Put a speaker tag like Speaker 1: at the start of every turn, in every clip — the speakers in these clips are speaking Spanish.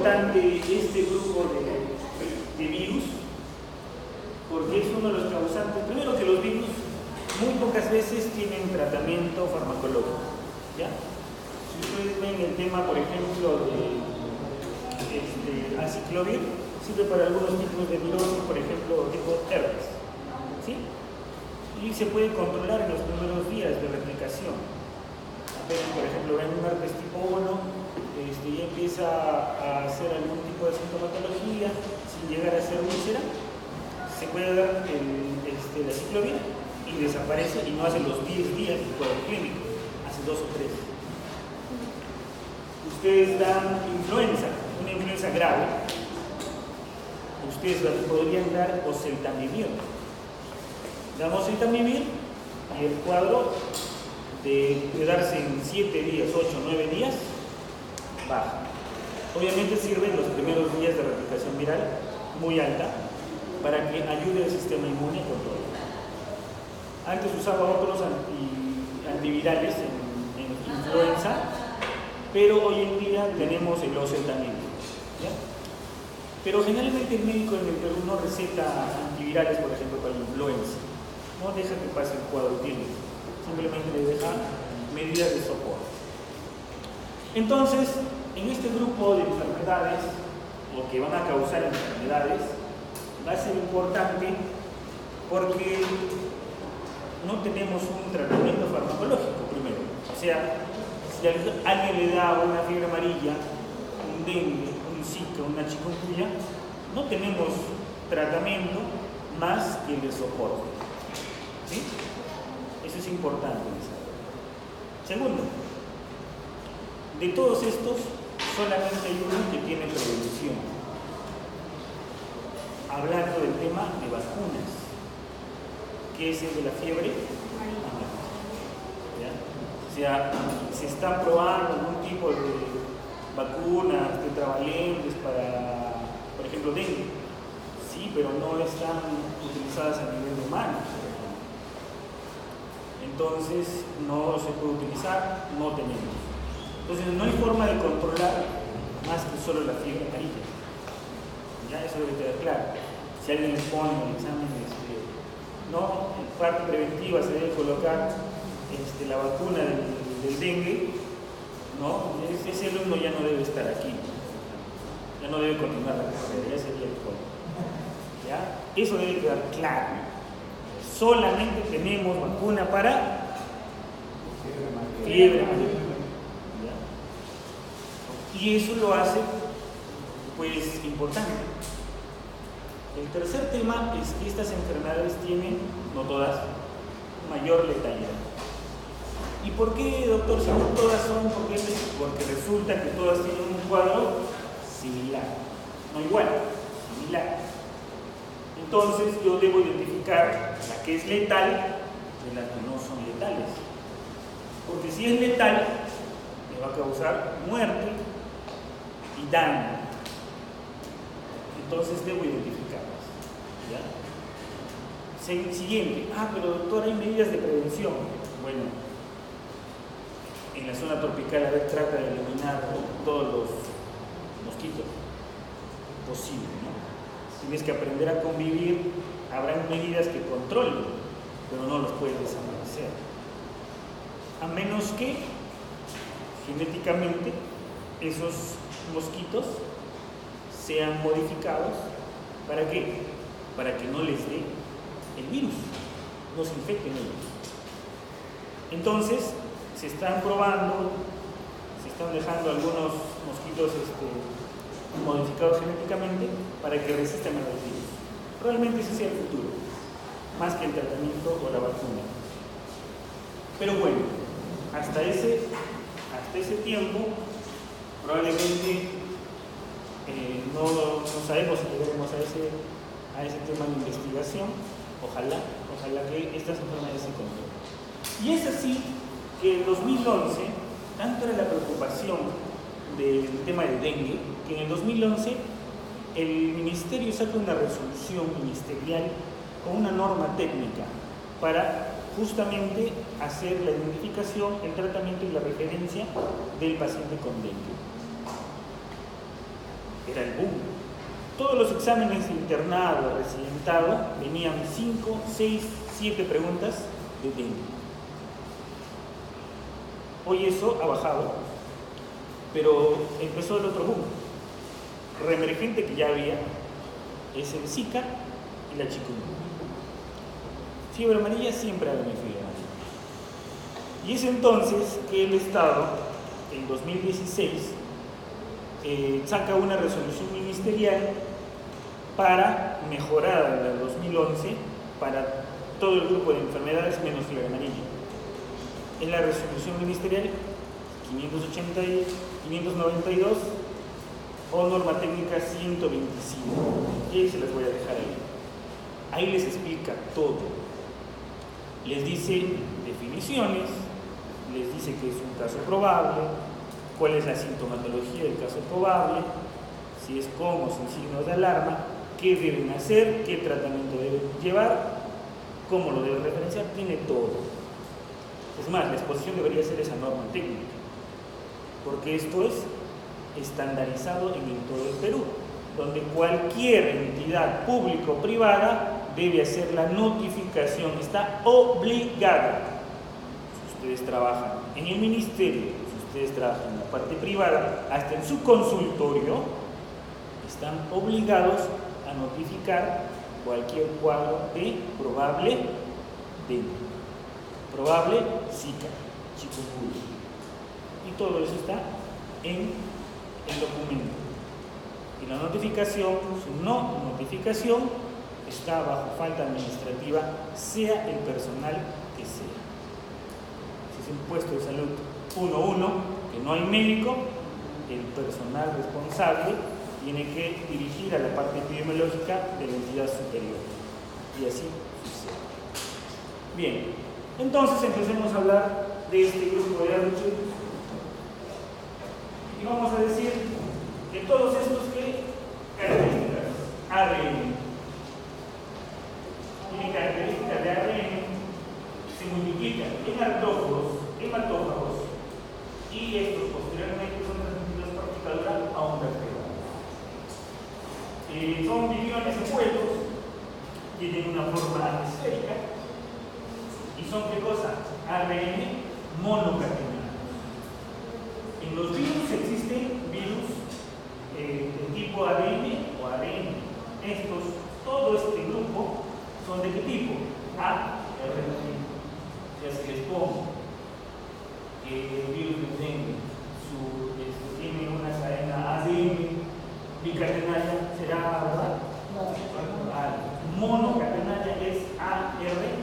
Speaker 1: importante este grupo de virus? Porque es uno de los causantes. Primero, que los virus muy pocas veces tienen tratamiento farmacológico, ¿ya? Si ustedes ven el tema, por ejemplo, de aciclovir, sirve para algunos tipos de virosis, por ejemplo, tipo herpes, ¿sí? Y se puede controlar en los primeros días de replicación. Apenas, por ejemplo, ven un herpes tipo 1, ya empieza a hacer algún tipo de sintomatología, sin llegar a ser úlcera, se puede dar el aciclovir y desaparece, y no hace los 10 días del cuadro clínico, hace 2 o 3. Ustedes dan influenza, una influenza grave, ustedes podrían dar oseltamivir. Damos oseltamivir y el cuadro de quedarse en 7 días, 8, 9 días, baja. Obviamente sirve en los primeros días de replicación viral muy alta para que ayude al sistema inmune a controlar. Antes usaba otros antivirales en influenza, pero hoy en día tenemos el oseltamivir, ¿ya? Pero generalmente el médico en el Perú no receta antivirales, por ejemplo, para la influenza. No deja que pase el cuadro clínico, simplemente le deja medidas de soporte. Entonces, en este grupo de enfermedades, o que van a causar enfermedades, va a ser importante porque no tenemos un tratamiento farmacológico primero. O sea, si a alguien le da una fiebre amarilla, un dengue, un zika, una chikungunya, no tenemos tratamiento más que el de soporte, ¿sí? Eso es importante. Segundo, de todos estos, solamente hay uno que tiene prevención. Hablando del tema de vacunas, que es el de la fiebre amarilla. O sea, se está probando algún tipo de vacunas tetravalentes para, por ejemplo, dengue. Sí, pero no están utilizadas a nivel humano. Entonces, no se puede utilizar, no tenemos. Entonces, no hay forma de controlar más que solo la fiebre amarilla. Ya, eso debe quedar claro. Si alguien les pone el examen, no, en parte preventiva se debe colocar la vacuna del dengue, ¿no? Ese alumno ya no debe estar aquí, ya no debe continuar la carrera, ya sería el colmo. ¿Ya? Eso debe quedar claro. Solamente tenemos vacuna para fiebre amarilla. Y eso lo hace, pues, importante. El tercer tema es que estas enfermedades tienen, no todas, mayor letalidad. ¿Y por qué, doctor, si no todas son? Porque resulta que todas tienen un cuadro similar, no igual, similar. Entonces yo debo identificar la que es letal de las que no son letales. Porque si es letal, me va a causar muerte y daño. Entonces debo identificarlas, ¿ya? Siguiente. Pero doctor, hay medidas de prevención. Bueno, en la zona tropical, trata de eliminar todos los mosquitos posible, ¿no? Tienes que aprender a convivir. Habrán medidas que controlen, pero no los puedes desaparecer, a menos que genéticamente esos mosquitos sean modificados. ¿Para qué? Para que no les dé el virus, no se infecten ellos. Entonces, se están probando, se están dejando algunos mosquitos modificados genéticamente para que resistan a los virus. Probablemente ese sea el futuro, más que el tratamiento o la vacuna. Pero bueno, hasta ese tiempo, probablemente no sabemos si llegaremos a ese tema de investigación. Ojalá que estas enfermedades se controlen. Y es así que en 2011, tanto era la preocupación del tema del dengue, que en el 2011 el ministerio saca una resolución ministerial con una norma técnica para justamente hacer la identificación, el tratamiento y la referencia del paciente con dengue. era el boom. Todos los exámenes de internado, residentado, venían 5, 6, 7 preguntas de dengue. Hoy eso ha bajado, pero empezó el otro boom. Reemergente que ya había es el Zika y la chikungunya. Fiebre amarilla siempre ha habido fiebre amarilla. Y es entonces que el Estado, en 2016, saca una resolución ministerial para mejorar la 2011 para todo el grupo de enfermedades menos fiebre amarilla. En la resolución ministerial 592 o norma técnica 125, y se las voy a dejar ahí. Ahí les explica todo. Les dice definiciones, les dice que es un caso probable, cuál es la sintomatología del caso probable, si es con o sin signos de alarma, qué deben hacer, qué tratamiento deben llevar, cómo lo deben referenciar, tiene todo. Es más, la exposición debería ser esa norma técnica, porque esto es estandarizado en todo el Perú, donde cualquier entidad pública o privada debe hacer la notificación, está obligada. Si ustedes trabajan en el ministerio, si ustedes trabajan en la parte privada, hasta en su consultorio, están obligados a notificar cualquier cuadro de probable dengue, probable Zika, chikungunya. Y todo eso está en el documento. Y la notificación, su no notificación, está bajo falta administrativa, sea el personal que sea. Si es un puesto de salud 1-1, que no hay médico, el personal responsable tiene que dirigir a la parte epidemiológica de la entidad superior. Y así sucede. Bien, entonces empecemos a hablar de este grupo de archivos. Y vamos a decir que todos estos que características ARN, tienen características de ARN, se multiplican en artrópodos, hematófagos, y estos posteriormente son transmitidos por picadura a un vertebrado. Son billones envueltos, tienen una forma esférica y son ¿qué cosa? ARN monocatenados. En los virus existen virus de tipo ADN o ARN. Todo este grupo son de qué tipo? ARN. Ya se les pongo el virus de dengue, tiene una cadena ADN bicatenaria, ¿será verdad? No. Monocatenaria es ARN.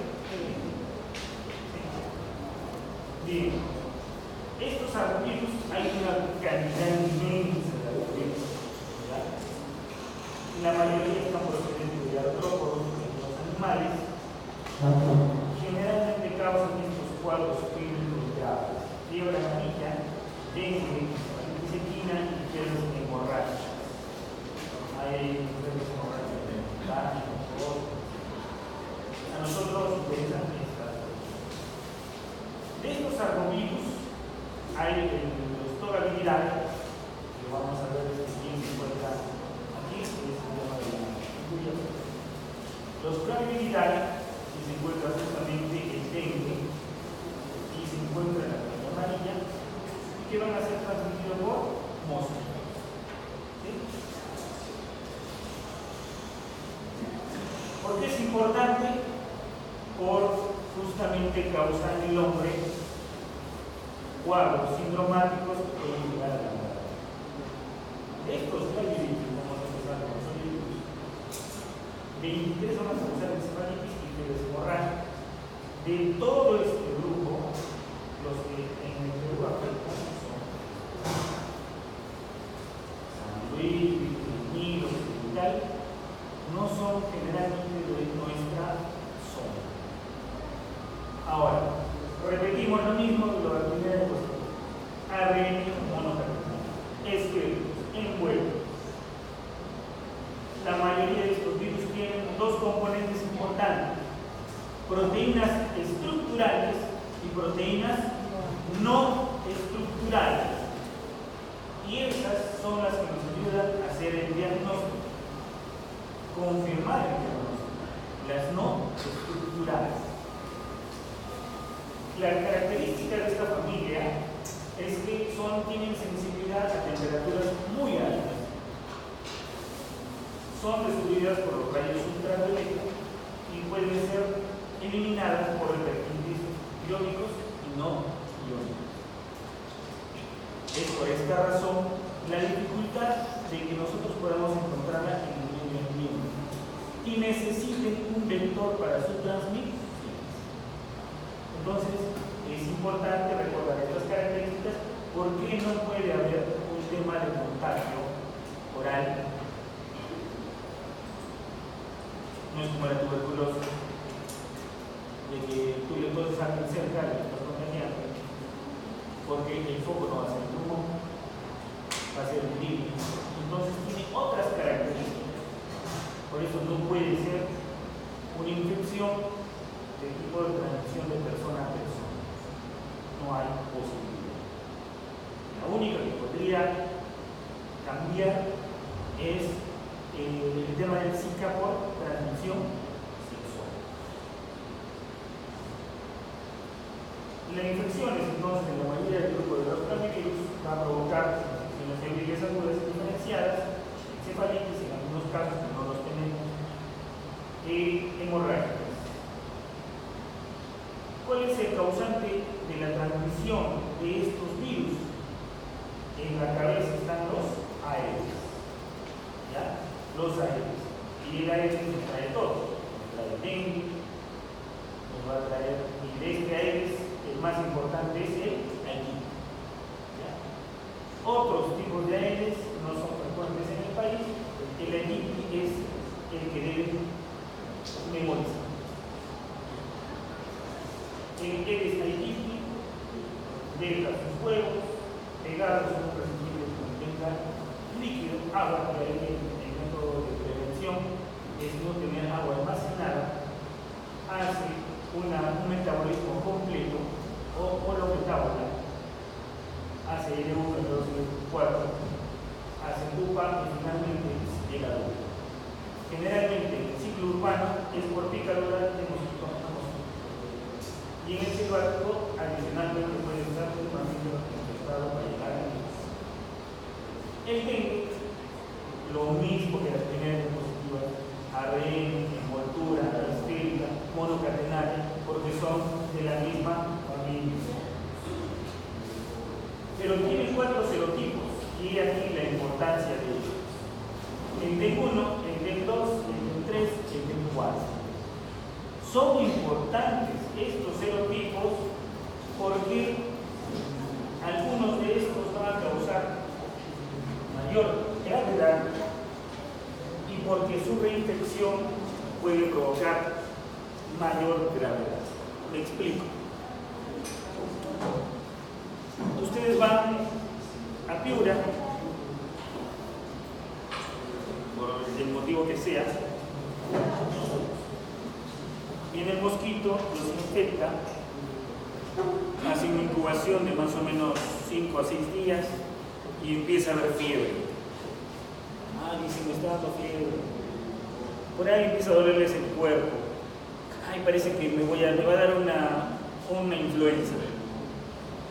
Speaker 1: Bien, estos arcovirus hay una cantidad inmensa de virus, la mayoría están procedentes de artrópodos, de los animales, generalmente causan estos cuadros clínicos graves: fiebre amarilla, dengue, hepatitis equina y fiebres hemorrágicas. Hay fiebres hemorrágicas, a nosotros nos interesan estas. De estos arbovirus hay los Tobacillidales, que vamos a ver quién se encuentra aquí, es el tema de la chikungunya. Los Claviviridae, que se encuentra justamente el dengue, y se encuentra la fiebre amarilla, y que van a ser transmitidos por mosquitos. ¿Sí? ¿Por qué es importante? Por justamente causar en el hombre cuadros sindromáticos que pueden llegar a la muerte. Estos Claviviridae, vamos a empezar con los virus, 23 son las causales de encefalitis y fiebres hemorrágicas. De todo este grupo, los que en el Perú afectan son San Luis, Nido, tal, no son generalmente de nuestra zona. Ahora, repetimos lo mismo de la primera cuestión. ARN monocatenario. Es que envuelve. La mayoría de estos virus tienen dos componentes importantes: proteínas estructurales y proteínas no estructurales. Y esas son las que nos ayudan a hacer el diagnóstico, confirmar el diagnóstico, las no estructurales. La característica de esta familia es que tienen sensibilidad a temperaturas muy altas. Son destruidas por los rayos ultravioleta y pueden ser eliminadas por repelentes iónicos y no iónicos. Es por esta razón la dificultad de que nosotros podamos encontrarla en el medio ambiente y necesiten un vector para su transmisión. Entonces, es importante recordar estas características porque no puede haber un tema de contagio oral. No es como la tuberculosis, de que tú le puedes estar cerca de la contagiante, porque el foco no va a ser el humo, va a ser el virus. Entonces tiene otras características. Por eso no puede ser una infección de tipo de transmisión de persona a persona. No hay posibilidad. La única que podría cambiar es el tema del Zika por transmisión sexual. La infección es entonces en la mayoría del grupo de los coronavirus va a provocar infecciones febriles agudas y diferenciadas, encefalitis en algunos casos que no los tenemos, hemorrágicas. ¿Cuál es el causante de la transmisión de estos virus? En la cabeza están los aedes. ¿Ya? Los aedes. Y el aedes nos trae todo. Nos trae dengue, nos va a traer, y de este aedes, el más importante es el aedes. Otros tipos de aedes no son frecuentes en el país. El aedes es el que deben memorizar. El Aedes aegypti deja sus huevos pegados en un recipiente que contenga líquido, agua, para el método de prevención es no tener agua almacenada, hace un metabolismo completo o lo metabólico, hace L1, L2, L4, hace pupa y finalmente llega a adulto. Generalmente el ciclo urbano es por picadura de mosquito. Y en el silvático, adicionalmente, puede usar un mamífero infectado para llegar a ellos. El dengue, lo mismo que las primeras diapositivas, ARN, envoltura, esférica, monocatenaria, porque son de la misma familia. Pero tiene 4 serotipos, y aquí la importancia de ellos. El D1, el D2, el D3, el D4. Son importantes estos serotipos porque algunos de estos van a causar mayor gravedad y porque su reinfección puede provocar mayor gravedad. Me explico. Ustedes van a Piura, por el motivo que sea, viene el mosquito, los infecta, hace una incubación de más o menos 5 a 6 días y empieza a haber fiebre. Dice, me está dando fiebre. Por ahí empieza a dolerles el cuerpo. Parece que me va a dar una influenza.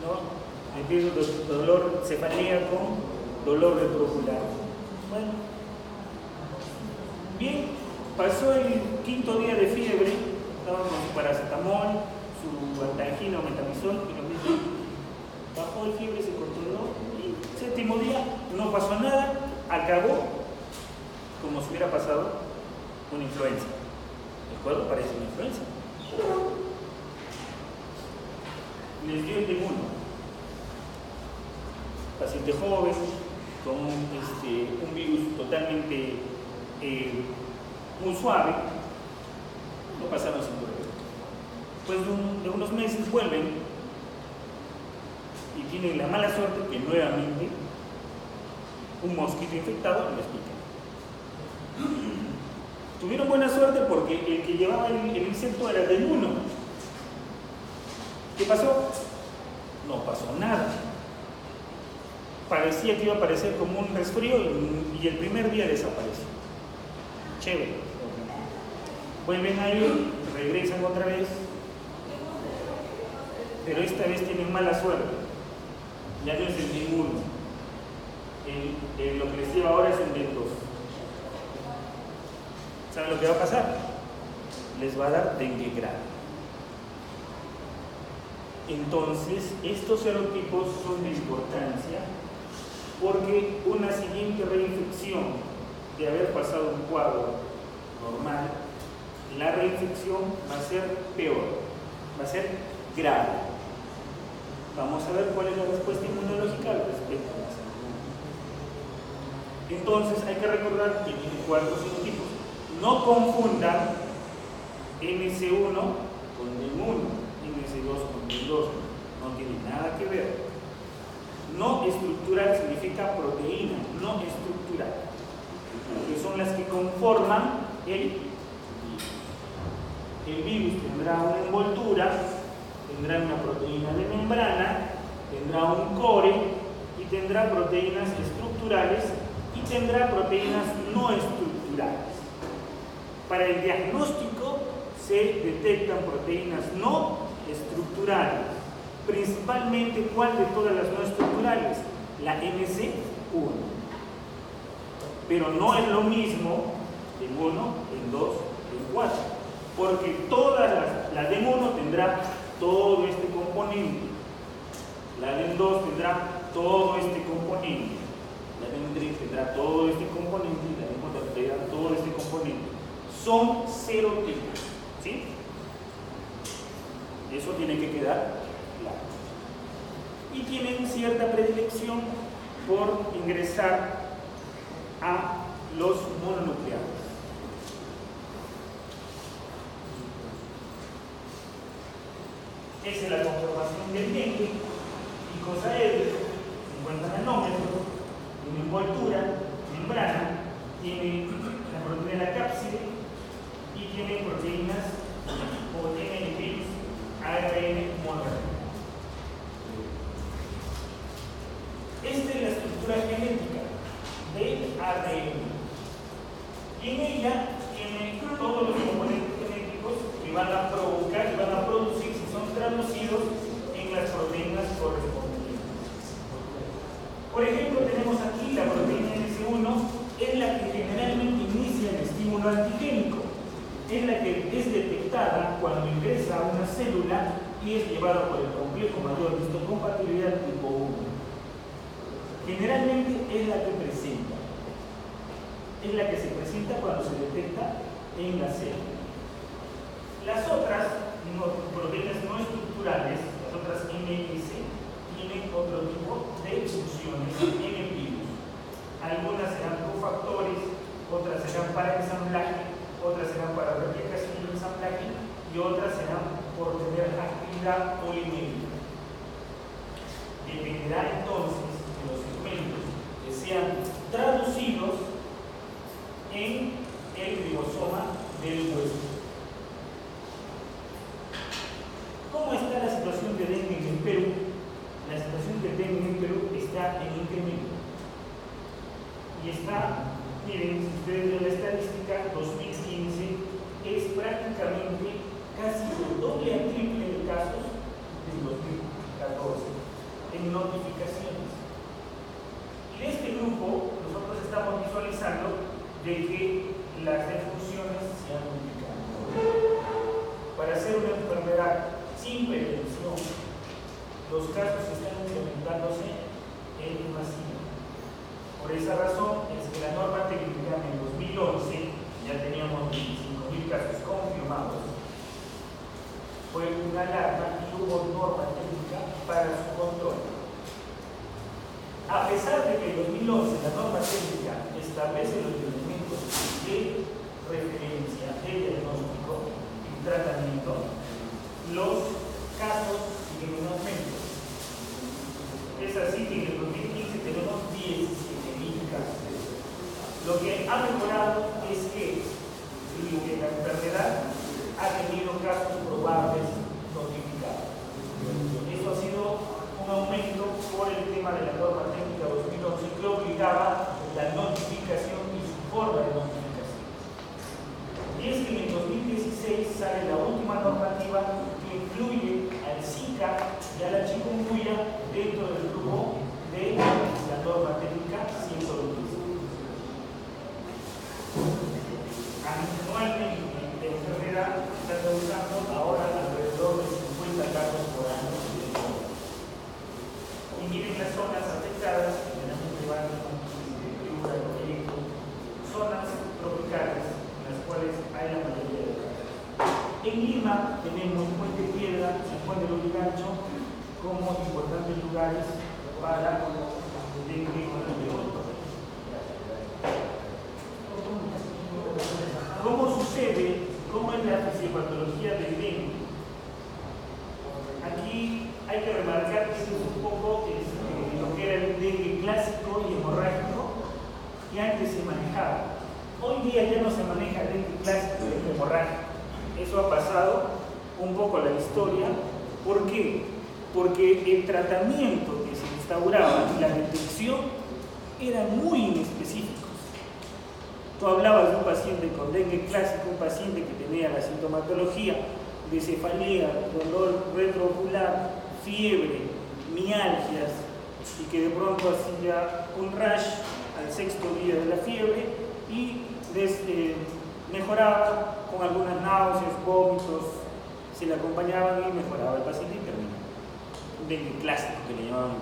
Speaker 1: ¿No? Empieza dolor cefalíaco, dolor retrocular. Bueno, bien, pasó el 5.º día de fiebre. Estaba con su paracetamol, su antangina o metamizol y lo mismo. Bajó el fiebre, se controló y 7.º día no pasó nada, acabó como si hubiera pasado una influenza. El cuadro parece una influenza. Les dio el D1. Paciente joven, con un virus totalmente muy suave. No pasaron sin problema. Después de unos meses vuelven y tienen la mala suerte que nuevamente un mosquito infectado les pica. Tuvieron buena suerte porque el que llevaba el insecto era del 1. ¿Qué pasó? No pasó nada. parecía que iba a aparecer como un resfrío y el primer día desapareció. Chévere. Vuelven a ir, regresan otra vez, pero esta vez tienen mala suerte. Ya no es el DEN 1. Lo que les lleva ahora es el DEN 2. ¿Saben lo que va a pasar? Les va a dar dengue grave. Entonces, estos serotipos son de importancia porque una siguiente reinfección de haber pasado un cuadro normal, la reinfección va a ser peor, va a ser grave. Vamos a ver cuál es la respuesta inmunológica al respecto a la salud. Entonces, hay que recordar que tiene 4 serotipos. No confundan MS1 con DEN1. MS2 con DEN2, no tiene nada que ver. No estructural significa proteína, no estructural, que son las que conforman el virus. Tendrá una envoltura, tendrá una proteína de membrana, tendrá un core y tendrá proteínas estructurales y tendrá proteínas no estructurales. Para el diagnóstico se detectan proteínas no estructurales, principalmente ¿cuál de todas las no estructurales? La MC1. Pero no es lo mismo el 1, el 2, el 4, porque la DEN 1 tendrá todo este componente, la DEN 2 tendrá todo este componente, la DEN 3 tendrá todo este componente y la DEN 4 tendrá todo este componente. Son serotipos, ¿sí? Eso tiene que quedar claro. Y tienen cierta predilección por ingresar a los mononucleados. Esa es la conformación del dengue. Y cosa es, 50 nanómetros, tiene envoltura, membrana, tiene la proteína de la cápside y tiene proteínas o tiene el virus ARN monomerado. Esta es la estructura genética del ARN. Y en ella tiene todos los componentes genéticos que van a provocar y van a producir, si son traducidos en las proteínas correspondientes. Por ejemplo, tenemos aquí la proteína NS1, es la que generalmente inicia el estímulo antigénico. Es la que es detectada cuando ingresa a una célula y es llevada por el complejo mayor de histocompatibilidad tipo 1. Generalmente es la que presenta. Es la que se presenta cuando se detecta en la célula. Las otras proteínas no estructurales, las otras MS, tienen otro tipo de funciones en el virus. Algunas serán cofactores, otras serán para ensamblaje, otras serán para replicación y ensamblaje y otras serán por tener actividad polimérica. Dependerá entonces de los segmentos que sean traducidos en el ribosoma del hueso. ¿Cómo está la situación de dengue en Perú? La situación de dengue en Perú está en incremento. Y está, miren, si ustedes ven la estadística, 2015 es prácticamente casi el doble a triple de casos de 2014 en notificaciones. Y de este grupo, nosotros estamos visualizando de que las defunciones se han multiplicado. Para hacer una enfermedad sin prevención, los casos están incrementándose en masiva. Por esa razón es que la norma técnica en 2011, ya teníamos 25.000 casos confirmados, fue una alarma y hubo norma técnica para su control. A pesar de que en 2011 la norma técnica establece los elementos de referencia, de diagnóstico y tratamiento, los casos siguen en aumento. Es así que en el 2015 tenemos 17.000 casos. Lo que ha mejorado es que la enfermedad ha tenido casos probables notificados. Eso ha sido un aumento por el tema de la norma técnica 2011. Lima tenemos Puente Piedra, San Juan de Lurigancho como importantes lugares para dengue. ¿Cómo sucede? ¿Cómo es la fisiopatología del dengue? Aquí hay que remarcar que esto es un poco lo que era el dengue clásico y hemorrágico que antes se manejaba. Hoy día ya no se maneja el dengue clásico y el hemorrágico. Eso ha pasado un poco a la historia. ¿Por qué? Porque el tratamiento que se instauraba y la detección eran muy inespecíficos. Tú hablabas de un paciente con dengue clásico, un paciente que tenía la sintomatología de cefalea, dolor retroocular, fiebre, mialgias, y que de pronto hacía un rash al 6º día de la fiebre y mejoraba con algunas náuseas, vómitos, se le acompañaban y mejoraba el paciente y terminaba. Un dengue clásico que le llamaban.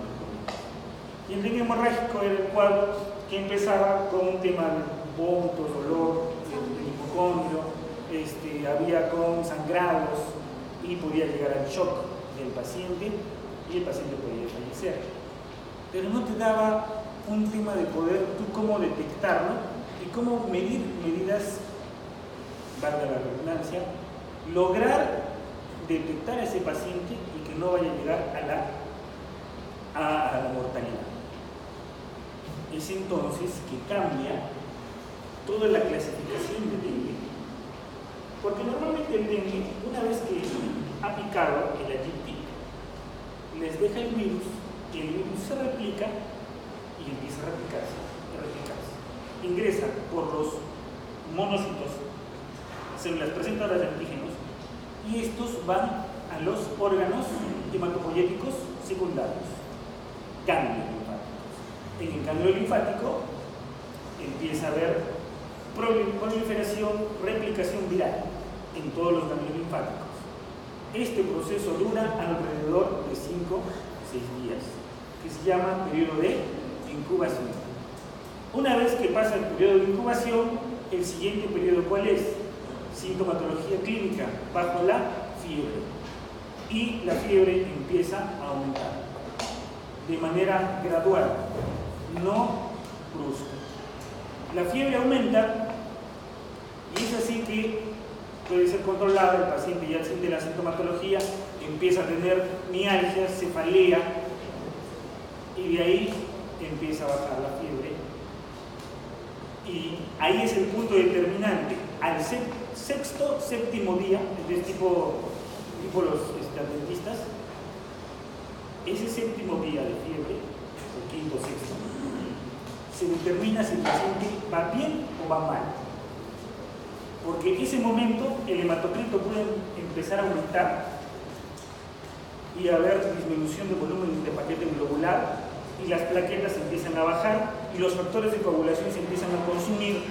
Speaker 1: Y el dengue hemorrágico era el cuadro que empezaba con un tema de vómitos, dolor, de hipocondrio, había con sangrados y podía llegar al shock del paciente y el paciente podía fallecer. Pero no te daba un tema de poder, tú cómo detectarlo y cómo medir medidas, valga la redundancia, lograr detectar a ese paciente y que no vaya a llegar a la mortalidad. Es entonces que cambia toda la clasificación de dengue. Porque normalmente el dengue, una vez que ha picado el agente, les deja el virus se replica y empieza a replicarse. Ingresa por los monocitos, células presentadoras de antígenos, y estos van a los órganos hematopoyéticos secundarios, ganglios linfáticos. En el ganglio linfático empieza a haber proliferación, replicación viral en todos los ganglios linfáticos. Este proceso dura alrededor de 5 o 6 días, que se llama periodo de incubación. Una vez que pasa el periodo de incubación, el siguiente periodo, ¿cuál es? Sintomatología clínica, bajo la fiebre. Y la fiebre empieza a aumentar de manera gradual, no brusca. La fiebre aumenta y es así que puede ser controlada, el paciente ya siente la sintomatología, empieza a tener mialgias, cefalea, y de ahí empieza a bajar la fiebre. Y ahí es el punto determinante. Al 6º, 7º día, es tipo los adventistas, ese 7º día de fiebre, o 5º, 6º, se determina si el paciente va bien o va mal. Porque en ese momento el hematocrito puede empezar a aumentar y haber disminución de volumen de paquete globular y las plaquetas empiezan a bajar y los factores de coagulación se empiezan a consumir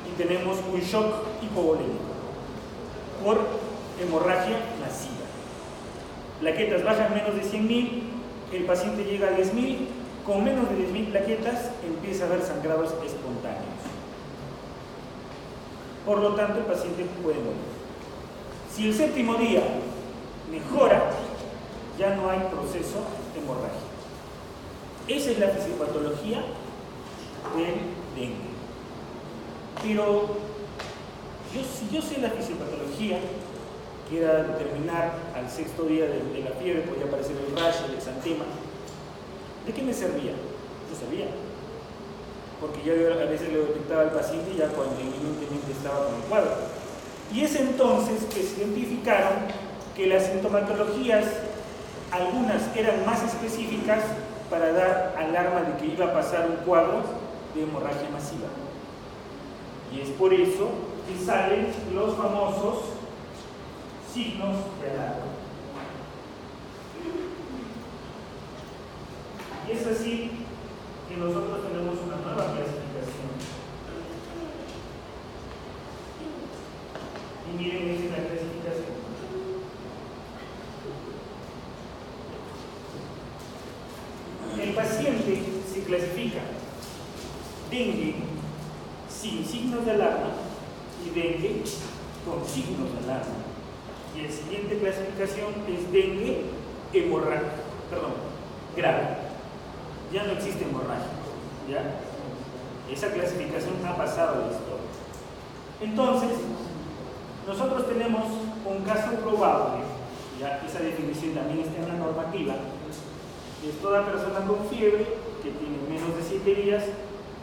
Speaker 1: y tenemos un shock hipovolémico por hemorragia masiva. Plaquetas bajan menos de 100.000, el paciente llega a 10.000, con menos de 10.000 plaquetas empieza a haber sangrados espontáneos. Por lo tanto, el paciente puede morir. Si el 7º día mejora, ya no hay proceso hemorrágico. Esa es la fisiopatología del dengue. Pero si yo sé la fisiopatología, que era determinar al 6º día de la fiebre, podía aparecer el rash, el exantema, ¿de qué me servía? Me servía. Porque yo a veces lo detectaba al paciente ya cuando evidentemente estaba con el cuadro. Y es entonces que se identificaron que las sintomatologías, algunas eran más específicas para dar alarma de que iba a pasar un cuadro de hemorragia masiva. Y es por eso que salen los famosos signos de alarma. Y es así que nosotros tenemos una nueva clasificación. Y miren, esa es la clasificación. El paciente se clasifica dengue sin signos de alarma y dengue con signos de alarma. Y la siguiente clasificación es dengue hemorrágico, grave. Ya no existe hemorrágico, ¿ya? Esa clasificación ha pasado a la historia. Entonces, nosotros tenemos un caso probable, ya esa definición también está en la normativa, es toda persona con fiebre que tiene menos de 7 días,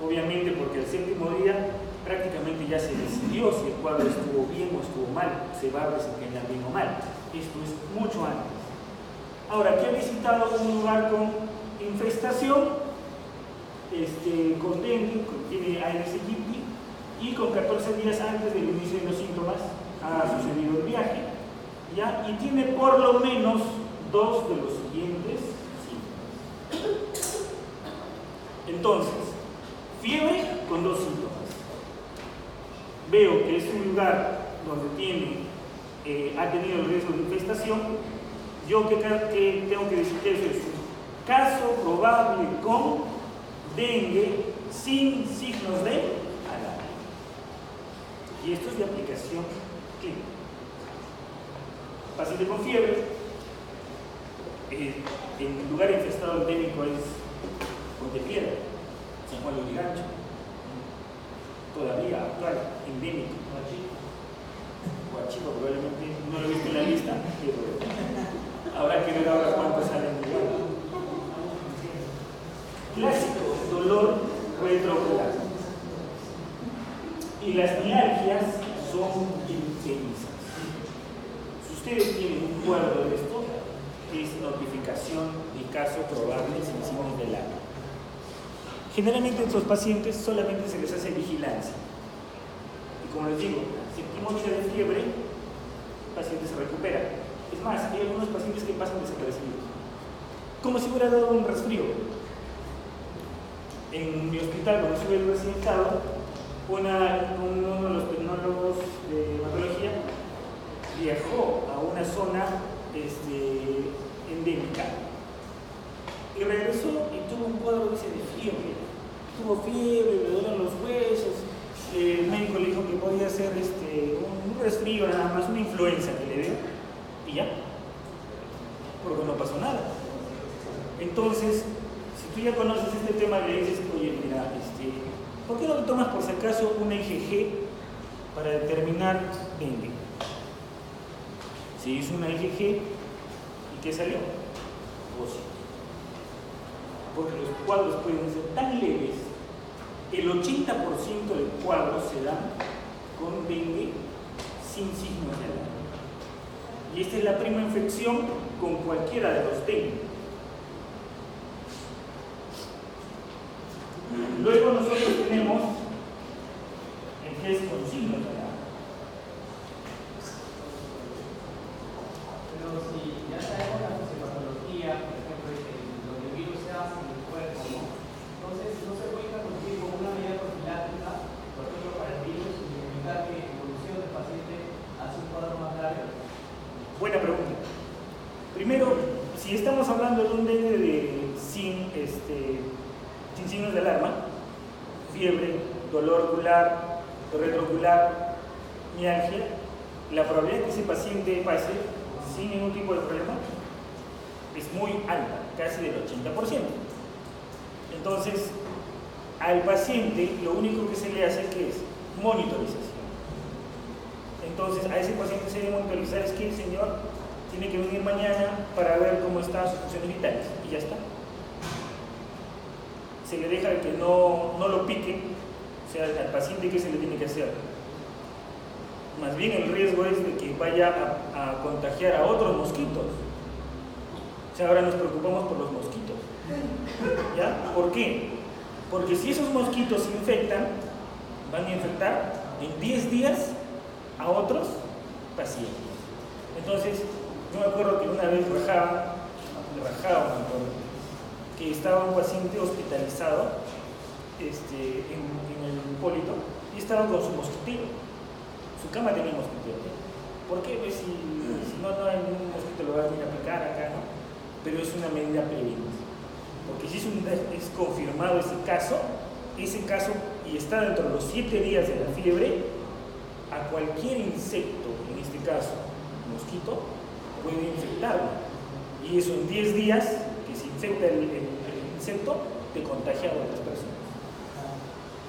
Speaker 1: obviamente porque el 7º día prácticamente ya se decidió si el cuadro estuvo bien o estuvo mal, se va a desempeñar bien o mal. Esto es mucho antes. Ahora, que ha visitado un lugar con infestación, con dengue, tiene Aedes aegypti, y con 14 días antes del inicio de los síntomas ha sucedido el viaje, ¿ya? Y tiene por lo menos 2 de los siguientes síntomas. Entonces, fiebre con 2 síntomas. Veo que es un lugar donde ha tenido el riesgo de infestación. Yo que tengo que decir que eso es un caso probable con dengue sin signos de alarma. Y esto es de aplicación clínica. Paciente con fiebre, el lugar infestado endémico es Pontepiedra, San Juan de Lurigancho, todavía actual, endémico. Huachipa probablemente no lo he visto en la lista, pero habrá que ver ahora cuántos salen de igual. Clásico, dolor retroocular. Y las mialgias son intensas. Si ustedes tienen un cuadro de esto, es notificación de caso probable sin signos de alarma. Generalmente a estos pacientes solamente se les hace vigilancia. Y como les digo, séptimo día de fiebre, el paciente se recupera. Es más, hay algunos pacientes que pasan desapercibidos, como si hubiera dado un resfrío. En mi hospital, cuando estuve recién estado, uno de los pneumólogos de hematología viajó a una zona endémica y regresó y tuvo un cuadro de fiebre. Tuvo fiebre, le dolían los huesos. El médico le dijo que podía ser un resfrío, nada más, una influenza que le dio, y ya, porque no pasó nada. Entonces, si tú ya conoces este tema, le dices, oye, mira, ¿por qué no te tomas por si acaso una IgG para determinar dengue? Se hizo una IgG y ¿qué salió? Positivo. Porque los cuadros pueden ser tan leves, el 80% de cuadros se dan con dengue sin signos de alarma. Y esta es la prima infección con cualquiera de los dengue. Luego nosotros tenemos el que es con signos de alarma.
Speaker 2: Pero si ya sabemos la fisiopatología, por ejemplo, donde el virus se hace en el cuerpo, ¿no? Entonces no se puede conducir con una medida profiláctica, por ejemplo, para el virus, y evitar que evolucione el paciente hacia un cuadro más grave.
Speaker 1: Buena pregunta. Primero, si estamos hablando de un dengue sin signos de alarma, fiebre, dolor ocular, retroocular, mialgia, la probabilidad de que ese paciente pase sin ningún tipo de problema es muy alta, casi del 80%. Entonces, al paciente lo único que se le hace que es monitorización. Entonces, a ese paciente se le monitoriza, es que el señor tiene que venir mañana para ver cómo están sus funciones vitales, y ya está. Se le deja que no lo pique, o sea, al paciente, ¿qué se le tiene que hacer? Más bien el riesgo es de que vaya a contagiar a otros mosquitos. O sea, ahora nos preocupamos por los mosquitos. ¿Ya? ¿Por qué? Porque si esos mosquitos se infectan, van a infectar en 10 días a otros pacientes. Entonces, yo me acuerdo que una vez rajaba, que estaba un paciente hospitalizado en el Hipólito y estaba con su mosquitero. Su cama tenía mosquitero. ¿Por qué? Pues si no hay ningún mosquito lo va a venir a picar acá, ¿no? Pero es una medida preventiva. Porque si es confirmado ese caso, y está dentro de los 7 días de la fiebre, a cualquier insecto, en este caso mosquito puede infectarlo. Y eso en 10 días que se infecta el insecto, te contagia a otras personas.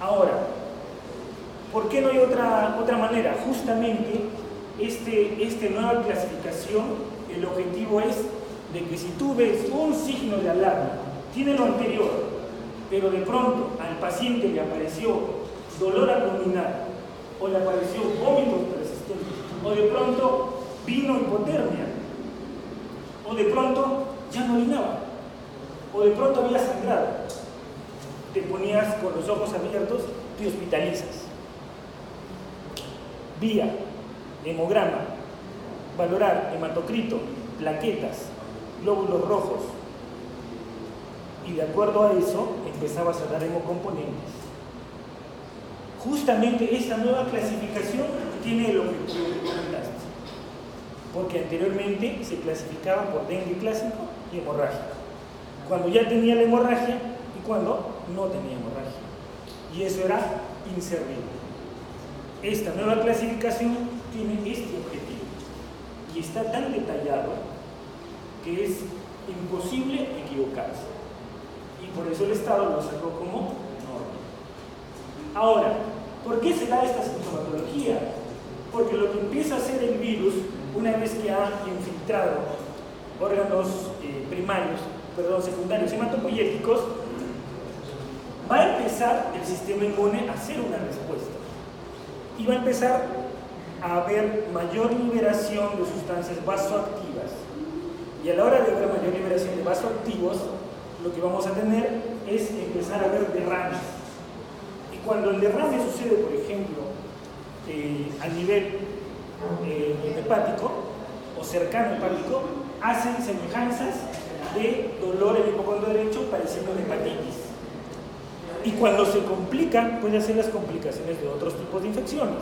Speaker 1: Ahora, ¿por qué no hay otra manera? Justamente, esta nueva clasificación, el objetivo es de que si tú ves un signo de alarma, tiene lo anterior, pero de pronto al paciente le apareció dolor abdominal, o le apareció vómitos persistentes, o de pronto vino hipotermia, o de pronto ya no orinaba, o de pronto había sangrado, te ponías con los ojos abiertos, te hospitalizas. Vía, hemograma, valorar hematocrito, plaquetas, glóbulos rojos, y de acuerdo a eso empezabas a dar hemocomponentes. Justamente esta nueva clasificación tiene el objetivo que comentaste, porque anteriormente se clasificaba por dengue clásico y hemorrágico, cuando ya tenía la hemorragia y cuando no tenía hemorragia, y eso era inservible. Esta nueva clasificación tiene este objetivo y está tan detallado que es imposible equivocarse, y por eso el Estado lo sacó como norma. Ahora, ¿por qué se da esta sintomatología? Porque lo que empieza a hacer el virus, una vez que ha infiltrado órganos secundarios hematopoyéticos, va a empezar el sistema inmune a hacer una respuesta y va a empezar a haber mayor liberación de sustancias vasoactivas, y a la hora de haber mayor liberación de vasoactivos, lo que vamos a tener es empezar a ver derrames. Y cuando el derrame sucede, por ejemplo, a nivel hepático o cercano hepático, hacen semejanzas de dolor en el hipocondrio derecho pareciendo una hepatitis. Y cuando se complica, puede hacer las complicaciones de otros tipos de infecciones.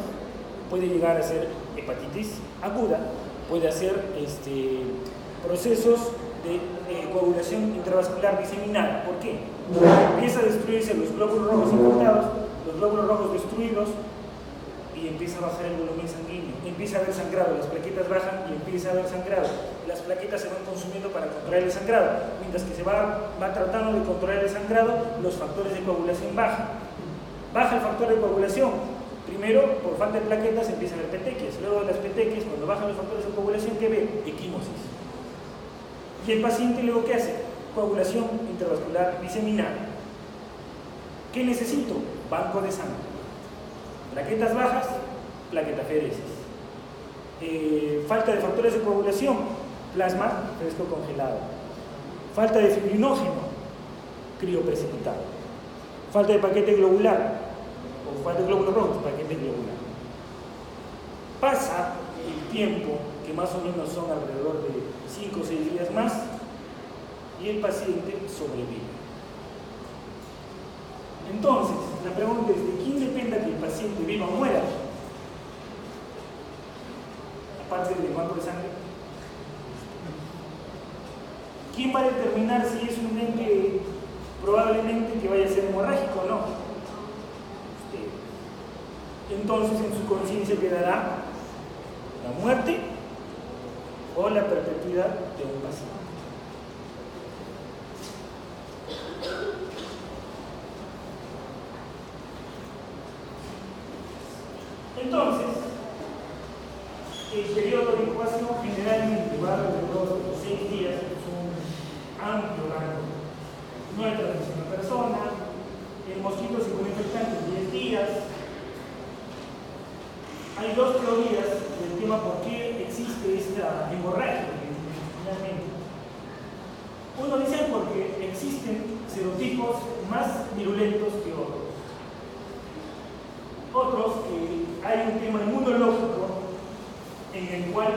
Speaker 1: Puede llegar a ser hepatitis aguda, puede hacer procesos de coagulación intravascular diseminada. ¿Por qué? Porque empieza a destruirse los glóbulos rojos infectados, los glóbulos rojos destruidos, y empieza a bajar el volumen sanguíneo, empieza a haber sangrado, las plaquetas bajan y empieza a haber sangrado, las plaquetas se van consumiendo para controlar el sangrado, mientras que se va tratando de controlar el sangrado, los factores de coagulación baja el factor de coagulación, primero por falta de plaquetas empieza a haber petequias, luego de las petequias, cuando bajan los factores de coagulación, ¿qué ve? Equimosis. Y el paciente luego ¿qué hace? Coagulación intravascular diseminada. ¿Qué necesito? Banco de sangre. Plaquetas bajas, plaquetaferesis. Falta de factores de coagulación, plasma fresco congelado. Falta de fibrinógeno, crioprecipitado. Falta de paquete globular, o falta de glóbulos rojos, paquete globular. Pasa el tiempo, que más o menos son alrededor de 5 o 6 días más, y el paciente sobrevive. Entonces, la pregunta es, ¿de quién depende que el paciente viva o muera? Aparte del banco de sangre. ¿Quién va a determinar si es un ente probablemente que vaya a ser hemorrágico o no? Entonces, en su conciencia quedará la muerte o la perpetuidad de un paciente. Entonces, el periodo de incubación generalmente va alrededor de los 6 días, es un amplio rango. No hay transmisión a persona, el mosquito se puede infectar en 10 días. Hay dos teorías del tema por qué existe esta hemorragia, finalmente. Uno dice porque existen serotipos más virulentos que otros. Otros, hay un tema inmunológico en el cual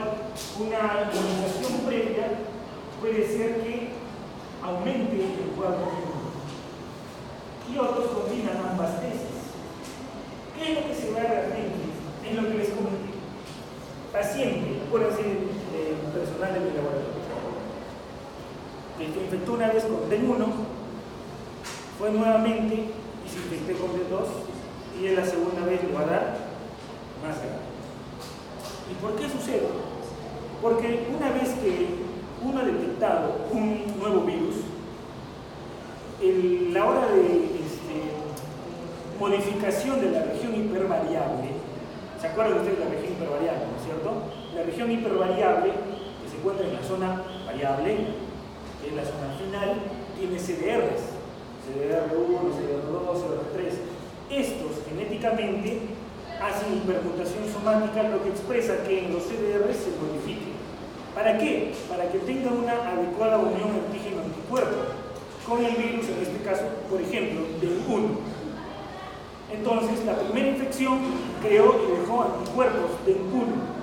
Speaker 1: una inmunización previa puede ser que aumente el cuadro inmune. Y otros combinan ambas tesis. ¿Qué es lo que se va realmente? Es lo que les comenté. Paciente, acuérdense del personal de mi laboratorio, que se infectó una vez con D1, fue nuevamente y se infectó con D2, y en la segunda vez le va a dar más grave. ¿Y por qué sucede? Porque una vez que uno ha detectado un nuevo virus, la hora de modificación de la región hipervariable, ¿se acuerdan ustedes de la región hipervariable, no es cierto? La región hipervariable, que se encuentra en la zona variable, que es la zona final, tiene CDRs, CDR1, CDR2, CDR3. Estos genéticamente hacen hipermutación somática, lo que expresa que en los CDRs se modifiquen. ¿Para qué? Para que tenga una adecuada unión antígeno-anticuerpo con el virus, en este caso, por ejemplo, del 1. Entonces, la primera infección creó y dejó anticuerpos del 1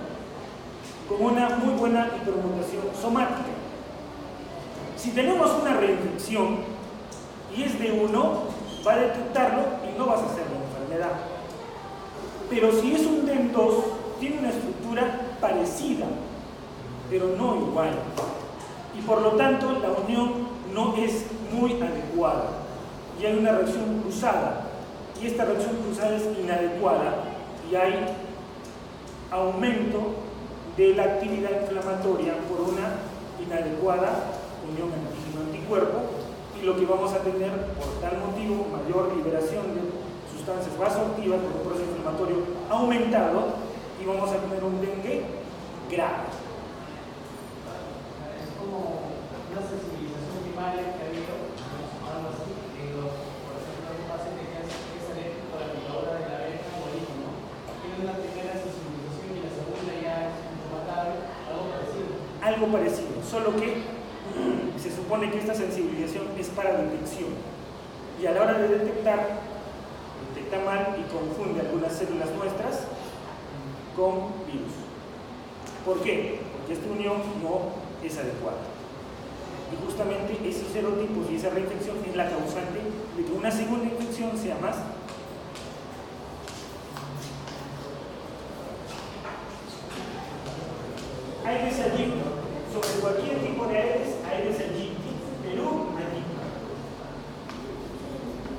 Speaker 1: con una muy buena hipermutación somática. Si tenemos una reinfección y es de 1, va a detectarlo y no vas a hacer la enfermedad. Pero si es un DEM2, tiene una estructura parecida, pero no igual. Y por lo tanto, la unión no es muy adecuada. Y hay una reacción cruzada. Y esta reacción cruzada es inadecuada. Y hay aumento de la actividad inflamatoria por una inadecuada unión antígeno-anticuerpo. Y lo que vamos a tener, por tal motivo, mayor liberación de sustancias vasoactivas por un proceso inflamatorio aumentado, y vamos a tener un dengue grave.
Speaker 2: Es como una sensibilización primaria que ha habido, algo así, por ejemplo, un paciente que es alérgico a la picadura de la abeja o el hijo, ¿no? Tiene una primera sensibilización y la segunda ya es incompatible, algo parecido.
Speaker 1: Algo parecido, solo que se supone que esta sensibilización es para detección. Y a la hora de detecta mal y confunde algunas células nuestras con virus. ¿Por qué? Porque esta unión no es adecuada. Y justamente esos serotipos y esa reinfección es la causante de que una segunda infección sea más. Aedes aegypti. Sobre cualquier tipo de Aedes aegypti. Perú, aegypti.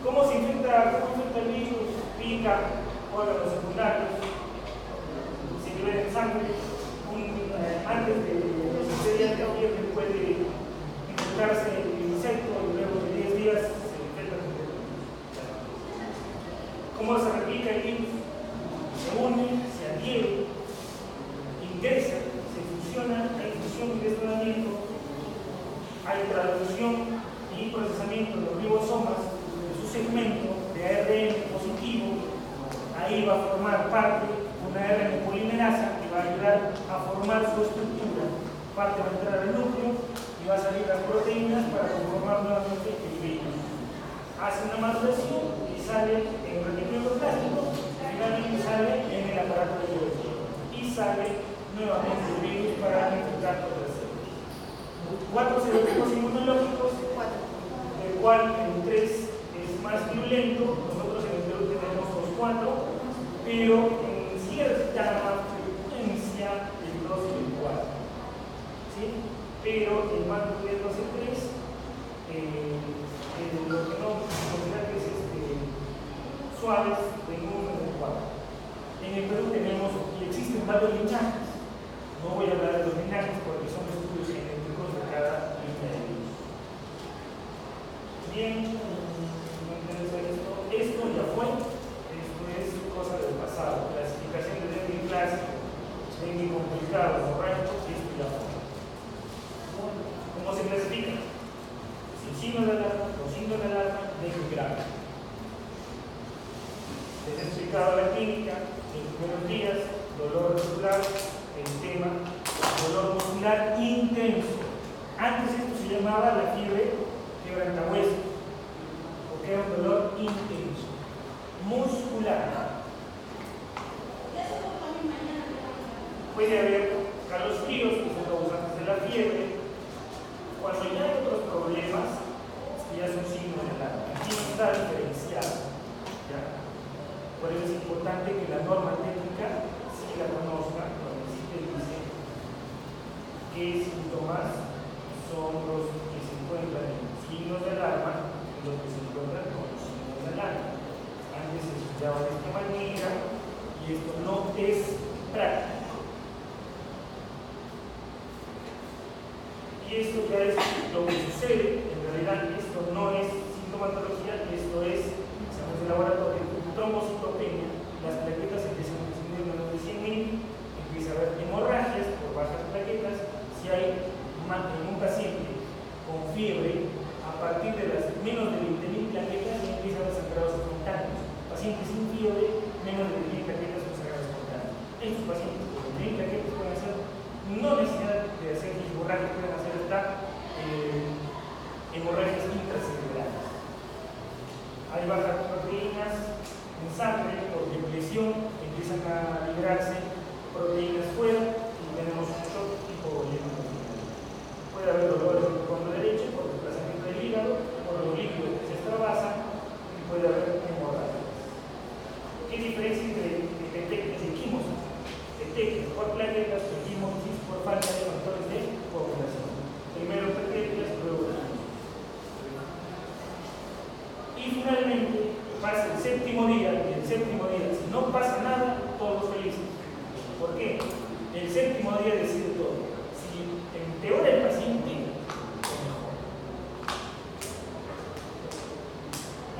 Speaker 1: ¿Cómo se infecta el virus? Pica, órganos secundarios, se libera en sangre. Antes de los 7 días de fiebre puede infectarse el insecto y luego de 10 días se infecta el insecto. ¿Cómo se replica el virus? Se une, se adhiere, ingresa, se fusiona, hay fusión y desdoblamiento, hay traducción y procesamiento de los ribosomas de su segmento de ARN positivo. Ahí va a formar parte una ARN polimerasa que va a ayudar a formar su estructura. Parte va a entrar al núcleo y va a salir las proteínas para conformar nuevamente el virus. Hace una maduración y sale en el reticulado plástico, y finalmente sale en el aparato de biología. Y sale nuevamente el virus para infectar todas las células. 4 serotipos inmunológicos, del cual el 3 es más violento. Nosotros en el Perú tenemos los 4, pero en cierta frecuencia el 2 y el 4. ¿Sí? Pero el más violento es el 3. Lo que no considera que es suaves del 1 y del 4. En el Perú tenemos, y existen varios linajes. No voy a hablar de los linajes porque son estudios genéticos de cada línea de virus. Bien, no interesa esto. Esto ya fue. Esto es cosa del pasado. Clasificación de dengue clásico, dengue complicado, hemorrágico, esto ya fue. ¿Cómo se clasifica? Sin signo de alarma, con signo de alarma, dengue grave. Les he explicado la clínica en los primeros días, dolor muscular, el tema, dolor muscular intenso. Antes esto se llamaba la fiebre quebrantahueso, porque era un dolor intenso, muscular. Puede haber calofríos que son causantes de la fiebre. Cuando ya hay otros problemas, ya son signos de alarma. Aquí no está diferenciado. ¿Ya? Por eso es importante que la norma técnica sí la conozca, cuando existe dice qué síntomas son los que se encuentran en signos de alarma y los que se encuentran con los signos de alarma. Antes se estudiaba de esta manera y esto no es práctico. esto ya es lo que sucede. En realidad esto no es sintomatología, esto es exámenes de laboratorio, trombocitopenia. Las plaquetas empiezan a disminuir menos de 100.000, empieza a haber hemorragias por bajas plaquetas. Si hay en un paciente con fiebre, a partir de las menos de 20.000 plaquetas ya empieza a haber sangrados espontáneos. Pacientes sin fiebre, menos de 20.000 plaquetas con sangrados espontáneos. Estos pacientes con 20.000 plaquetas pueden hacer, no necesidad de hacer hemorragias, pueden hacer hasta hemorragias intracelulares. Hay bajas proteínas en sangre por depresión, empiezan a liberarse proteínas fuera y tenemos un shock hipovolémico. Puede haber dolores en el fondo derecho por desplazamiento del hígado, por los líquidos que se extravasan y puede haber hemorragias. ¿Qué diferencia entre equimosis? Equimosis por plaquetas, equimosis por falta de factores de coagulación. Primero plaquetas, luego y finalmente pasa el séptimo día, y el séptimo día, si no pasa nada, todos felices. ¿Por qué? El séptimo día decide todo. Si empeora el paciente, mejor.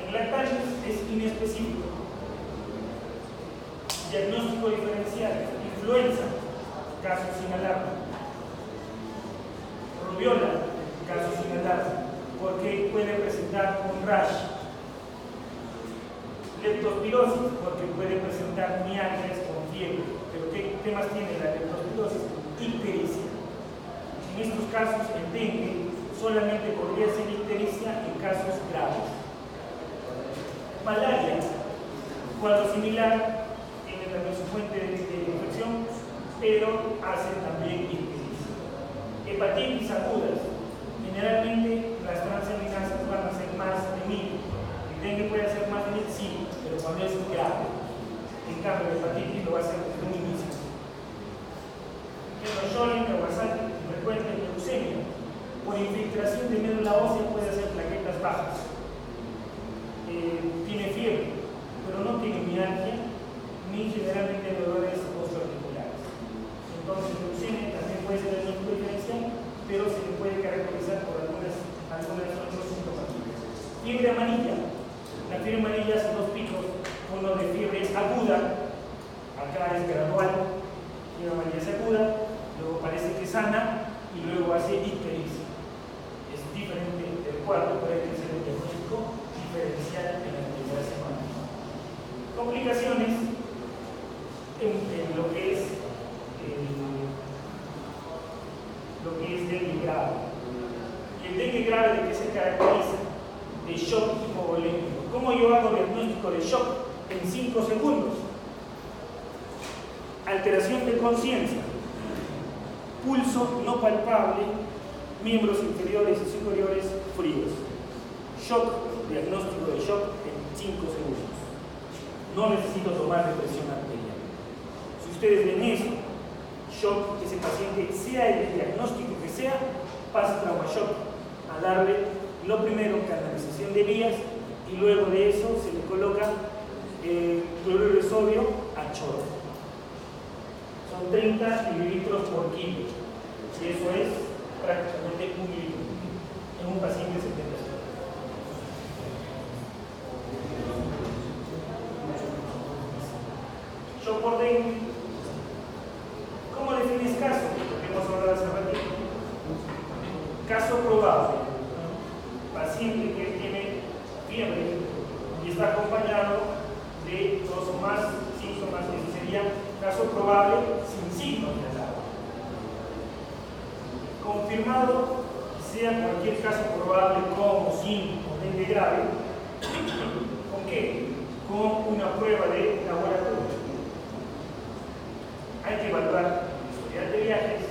Speaker 1: En lactantes es inespecífico. Diagnóstico diferencial, influenza, caso sin alarma. Rubiola, caso sin alarma, porque puede presentar un rash. Leptospirosis, porque puede presentar mialgias con fiebre. Pero ¿qué temas tiene la leptospirosis? Ictericia. En estos casos, el dengue solamente podría ser ictericia en casos graves. Malaria, cuadro similar, tiene también su fuente de infección, pero hace también ictericia. Hepatitis agudas, generalmente las transaminasas van a ser más de 1000. El dengue puede hacer más de 1000, sí, pero cuando es grave. En cambio, la hepatitis lo va a hacer desde un inicio. Schoen, Kawasaki, recuerden, leucemia. Por infiltración de médula ósea puede hacer plaquetas bajas. Tiene fiebre, pero no tiene mialgia ni generalmente dolores osteoarticulares. Entonces, leucemia también puede ser el diagnóstico diferencial, pero se le puede caracterizar por algunas otros síntomas. Fiebre amarilla. La fiebre amarilla son dos picos, uno de fiebre aguda, acá es gradual, fiebre amarilla es aguda, luego parece que sana y luego hace ictericia. Es diferente del cuadro, puede ser el diagnóstico diferencial en la primera semana. Complicaciones en lo que es dengue grave. Y el dengue grave, ¿de qué se caracteriza? De shock hipovolémico. ¿Cómo yo hago diagnóstico de shock? En 5 segundos. Alteración de conciencia, pulso no palpable, miembros inferiores y superiores fríos. Shock, diagnóstico de shock en 5 segundos. No necesito tomar de presión arterial. Si ustedes ven eso, shock, ese paciente, sea el diagnóstico que sea, pasa trauma shock, a darle lo primero canalización de vías y luego de eso se le coloca cloruro de sodio a chorro. Son 30 mililitros por kilo y eso es prácticamente 1 mililitro en un paciente de 70 años. Shock por dengue. ¿Cómo defines caso? Lo que hemos hablado hace ratito. Caso probable. Paciente que tiene fiebre y está acompañado de 2 o más síntomas, que sería caso probable sin signos de alarma. Confirmado, sea cualquier caso probable como sin o dengue grave, ¿con qué? Con una prueba de laboratorio. Hay que evaluar el historial de viajes.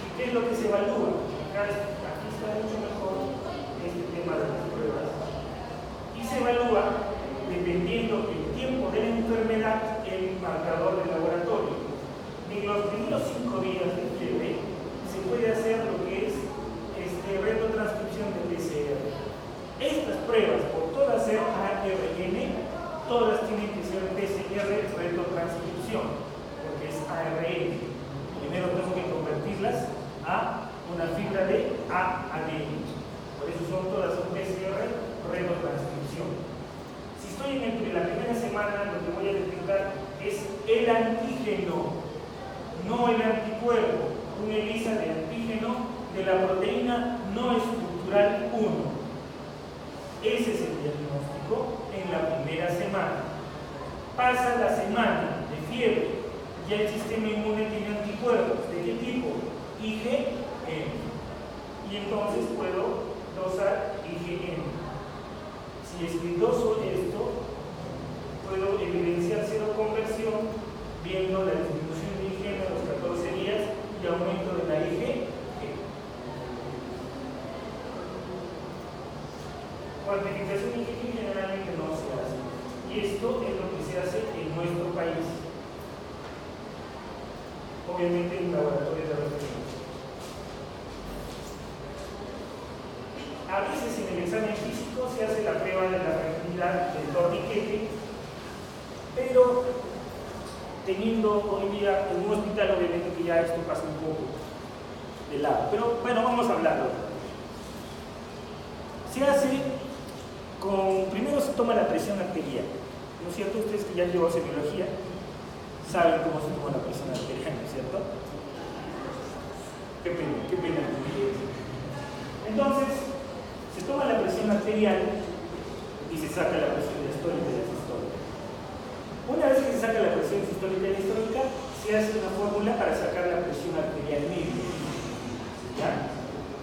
Speaker 1: ¿Y qué es lo que se evalúa? Aquí está mucho mejor este tema de las pruebas. Y se evalúa, dependiendo del tiempo de la enfermedad, el marcador del laboratorio. En los primeros 5 días de fiebre se puede hacer lo que es retrotranscripción de PCR. Estas pruebas, por todas ser ARN, todas tienen que ser PCR retrotranscripción, porque es ARN. Primero tengo que convertirlas a en la primera semana lo que voy a detectar es el antígeno, no el anticuerpo. Un ELISA de antígeno de la proteína no estructural 1. Ese es el diagnóstico en la primera semana. Pasa la semana de fiebre, ya el sistema inmune tiene anticuerpos. ¿De qué tipo? IgM. Y entonces puedo dosar IgM. Si es que doso esto, puedo evidenciar seroconversión viendo la disminución de IgM a los 14 días y aumento de la IgG. Cuantificación IgG generalmente no se hace. Y esto es lo que se hace en nuestro país. Obviamente en laboratorios de referencia. A veces en el examen físico se hace la prueba de la fragilidad del torniquete, pero teniendo hoy día en un hospital, obviamente que ya esto pasa un poco de lado. Pero bueno, vamos a hablarlo. Se hace con, primero se toma la presión arterial, ¿no es cierto? Ustedes que ya han llevado semiología saben cómo se toma la presión arterial, ¿no es cierto? Qué pena. Entonces, se toma la presión arterial y se saca la presión diastólica y sistólica. Una vez que se saca la presión sistólica y diastólica, se hace una fórmula para sacar la presión arterial media. ¿Ya?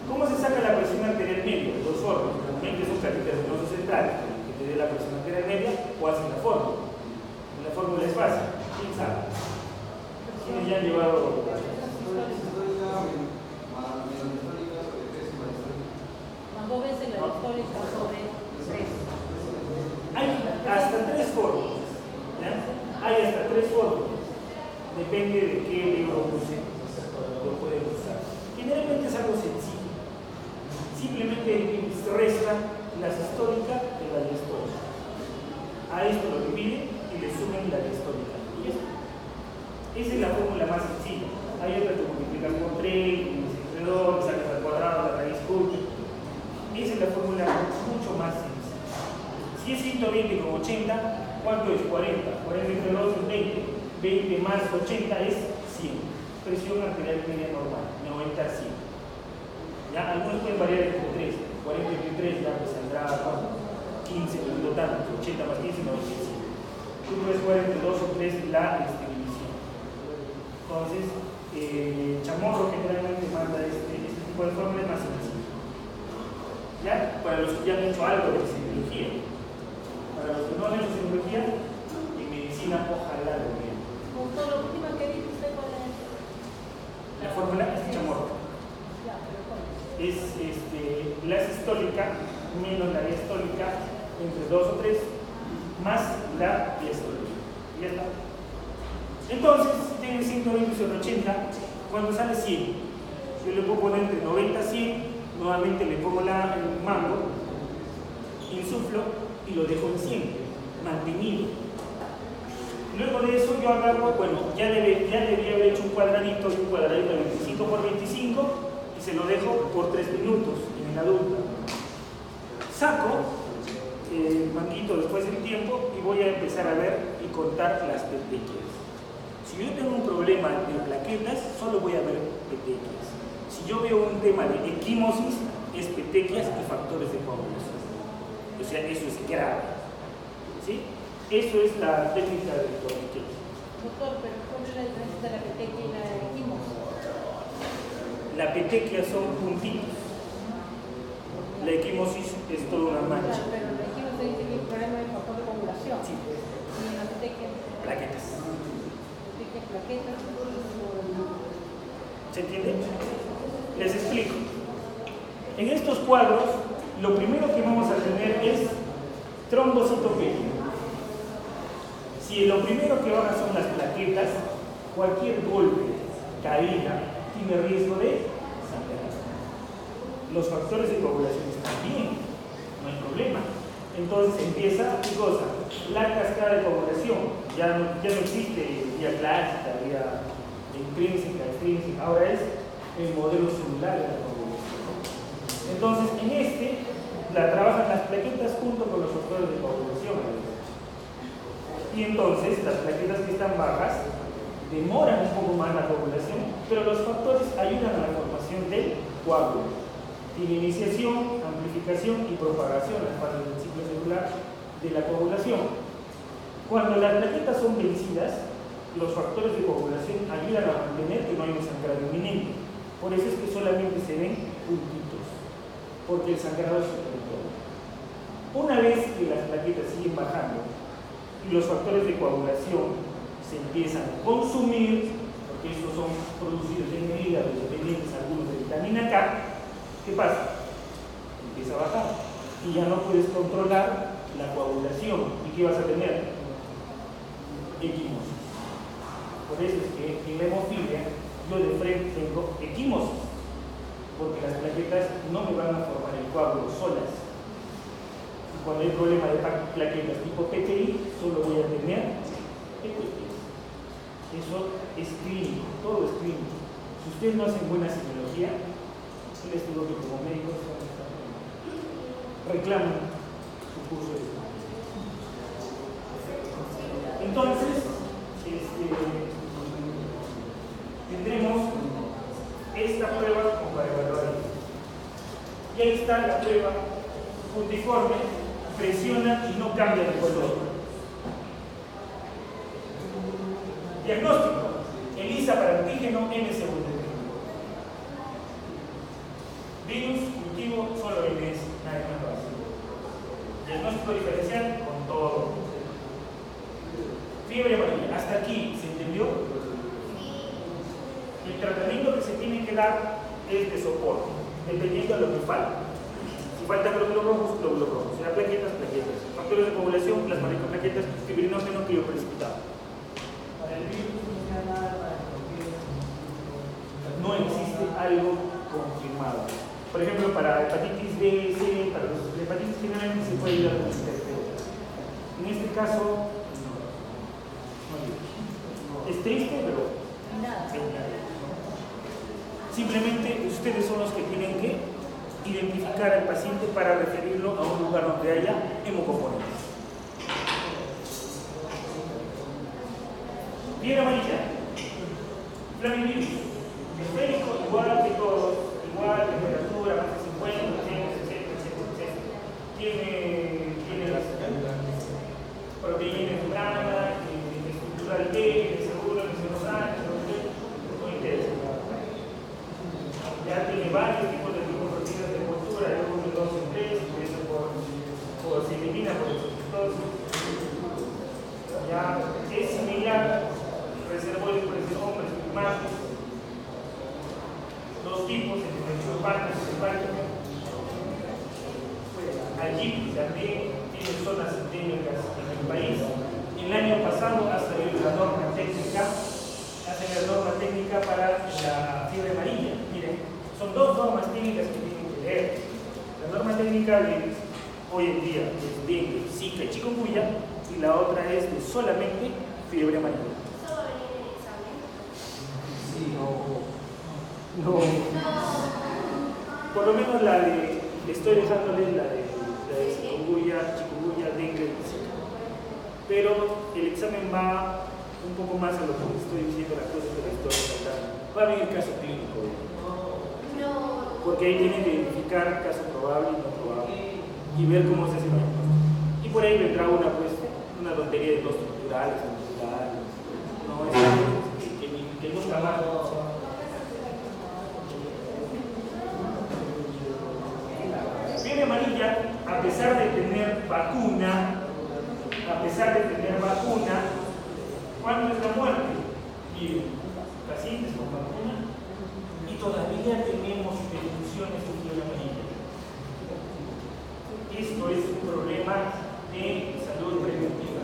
Speaker 1: ¿Cómo se saca la presión arterial media? Dos formas. Normalmente es un catéter venoso central que te dé la presión arterial media o hacen la fórmula. La fórmula es fácil. ¿Quién sabe? ¿Quiénes ya han llevado?
Speaker 3: Cuando ves en la diastólica sobre 3.
Speaker 1: Hay hasta 3 fórmulas. ¿Ya? Hay hasta 3 fórmulas. Depende de qué libro lo pueden usar. Generalmente es algo sencillo. Simplemente resta la sistólica de la diastólica. A esto lo dividen y le sumen la diastólica. ¿Y eso? Esa es la fórmula más sencilla. Hay otra que multiplicas por 3, entre 2, sacas al cuadrado, la raíz cúbica. Esa es la fórmula mucho más sencilla. Si es 120 con 80, ¿cuánto es 40? 40 entre 2 es 20. 20 más 80 es 100. Presión arterial media normal, 90 a 100. ¿Ya? Algunos pueden variar entre 3. 40 entre 3 ya pues saldrá 15, no tanto. 80 más 15, 95. Tú puedes jugar entre 2 o 3 la división. Entonces, Chamorro generalmente manda este tipo de fórmula más sencillo. ¿Ya? Para los que ya han hecho algo de semiología. Para los que no han hecho semiología, en medicina ojalá lo vean.
Speaker 3: Justo lo último que dice usted con
Speaker 1: La fórmula es Chamorro.
Speaker 3: Ya, pero ¿cuál
Speaker 1: Es la sistólica menos la diastólica entre 2 o 3 más la diastólica. Y ya está. Entonces, si tienen 120 sobre 80, cuando sale 100, yo le puedo poner entre 90 a 100, nuevamente le pongo el mango, insuflo y lo dejo en 100, mantenido. Luego de eso yo agarro, bueno, ya debía haber hecho un cuadradito de 25 por 25 y se lo dejo por 3 minutos en el adulto. Saco el manguito después del tiempo y voy a empezar a ver y contar las petequias. Si yo tengo un problema de plaquetas, solo voy a ver petequias. Si yo veo un tema de equimosis, es petequias y factores de coagulación. O sea, eso es grave. ¿Sí? Eso es la técnica del torniquete.
Speaker 3: Doctor, pero ¿cuál es la diferencia de la petequia y la equimosis?
Speaker 1: La petequia son puntitos. La equimosis es toda una mancha.
Speaker 3: Ya, pero la equimosis dice que hay problema de factor de coagulación.
Speaker 1: Sí.
Speaker 3: Y en la petequia,
Speaker 1: Plaquetas.
Speaker 3: plaquetas.
Speaker 1: ¿Se entiende? Les explico. En estos cuadros, lo primero que vamos a tener es trombocitopenia. Si lo primero que baja son las plaquetas, cualquier golpe, caída, tiene riesgo de sangrar. Los factores de coagulación están bien, no hay problema. Entonces empieza, ¿qué cosa? La cascada de coagulación. Ya no existe vía clásica, vía intrínseca, extrínseca. Ahora es el modelo celular de la coagulación. Entonces, en la trabajan las plaquetas junto con los factores de coagulación. Y entonces las plaquetas que están bajas demoran un poco más la coagulación, pero los factores ayudan a la formación del coágulo. Tiene iniciación, amplificación y propagación a través del ciclo celular de la coagulación. Cuando las plaquetas son vencidas, los factores de coagulación ayudan a mantener que no hay un sangrado inminente. Por eso es que solamente se ven puntitos, porque el sangrado se controla. Una vez que las plaquetas siguen bajando y los factores de coagulación se empiezan a consumir, porque estos son producidos en el hígado dependientes algunos de vitamina K, ¿qué pasa? Empieza a bajar y ya no puedes controlar la coagulación. ¿Y qué vas a tener? Equimosis. Por eso es que en la hemofilia yo de frente tengo equimosis, porque las plaquetas no me van a formar el coágulo solas. Y cuando hay problema de plaquetas tipo PTI, solo voy a tener equimosis. Eso es clínico, todo es clínico. Si ustedes no hacen buena semiología, yo les digo que como médicos reclaman su curso de estudio. Entonces, tendremos esta prueba como para evaluar. Y ahí está la prueba puntiforme, presiona y no cambia de color. Diagnóstico: ELISA para antígeno MS. Virus, cultivo, solo MS, nada más básico. Diagnóstico diferencial con todo. Fiebre amarilla, ¿hasta aquí se entendió? El tratamiento que se tiene que dar es de soporte, dependiendo de lo que falta. Si faltan glóbulos rojos, glóbulos rojos. Si hay plaquetas, plaquetas. Factores de coagulación, plasmaricoplaquetas, fibrinógeno, crioprecipitado.
Speaker 2: Para el virus no se da nada para
Speaker 1: no existe algo confirmado. Por ejemplo, para hepatitis B, C, para los hepatitis generalmente se puede ayudar con estereo. En este caso, no. Es triste, pero simplemente ustedes son los que tienen que identificar al paciente para referirlo a un lugar donde haya hemocomponentes. Fiebre amarilla, flamivirus, esférico, igual que todos, igual, temperatura, más de 50, 60, etc. Tiene las proteínas membrana, estructural B, seguro, no interesa. Ya tiene varios tipos de proteínas de cultura, hay uno de 2 en 3, por se elimina por el exitoso. Ya es similar. Reservorios pueden ser hombres y machos. Dos tipos, el hepático y hepático. Allí también tiene zonas endémicas en el país. El año pasado ha salido la norma técnica, para la fiebre amarilla. Miren, son dos normas técnicas que tienen que leer. La norma técnica de hoy en día es dengue, zika y chikungunya, y la otra es de solamente fiebre amarilla. No. Por lo menos la de, estoy dejándoles la de chikungunya, dengue, zika. Pero el examen va un poco más a lo que estoy diciendo, las cosas que les estoy resaltando. Va a venir caso clínico. Porque ahí tienen que identificar caso probable y no probable y ver cómo se hace el diagnóstico. Y por ahí vendrá una tontería de dos estructurales, no, es que nunca más. Fiebre amarilla, a pesar de tener vacuna, ¿cuándo es la muerte? Miren, pacientes con vacuna y todavía tenemos defunciones de fiebre amarilla. Esto es un problema de salud preventiva.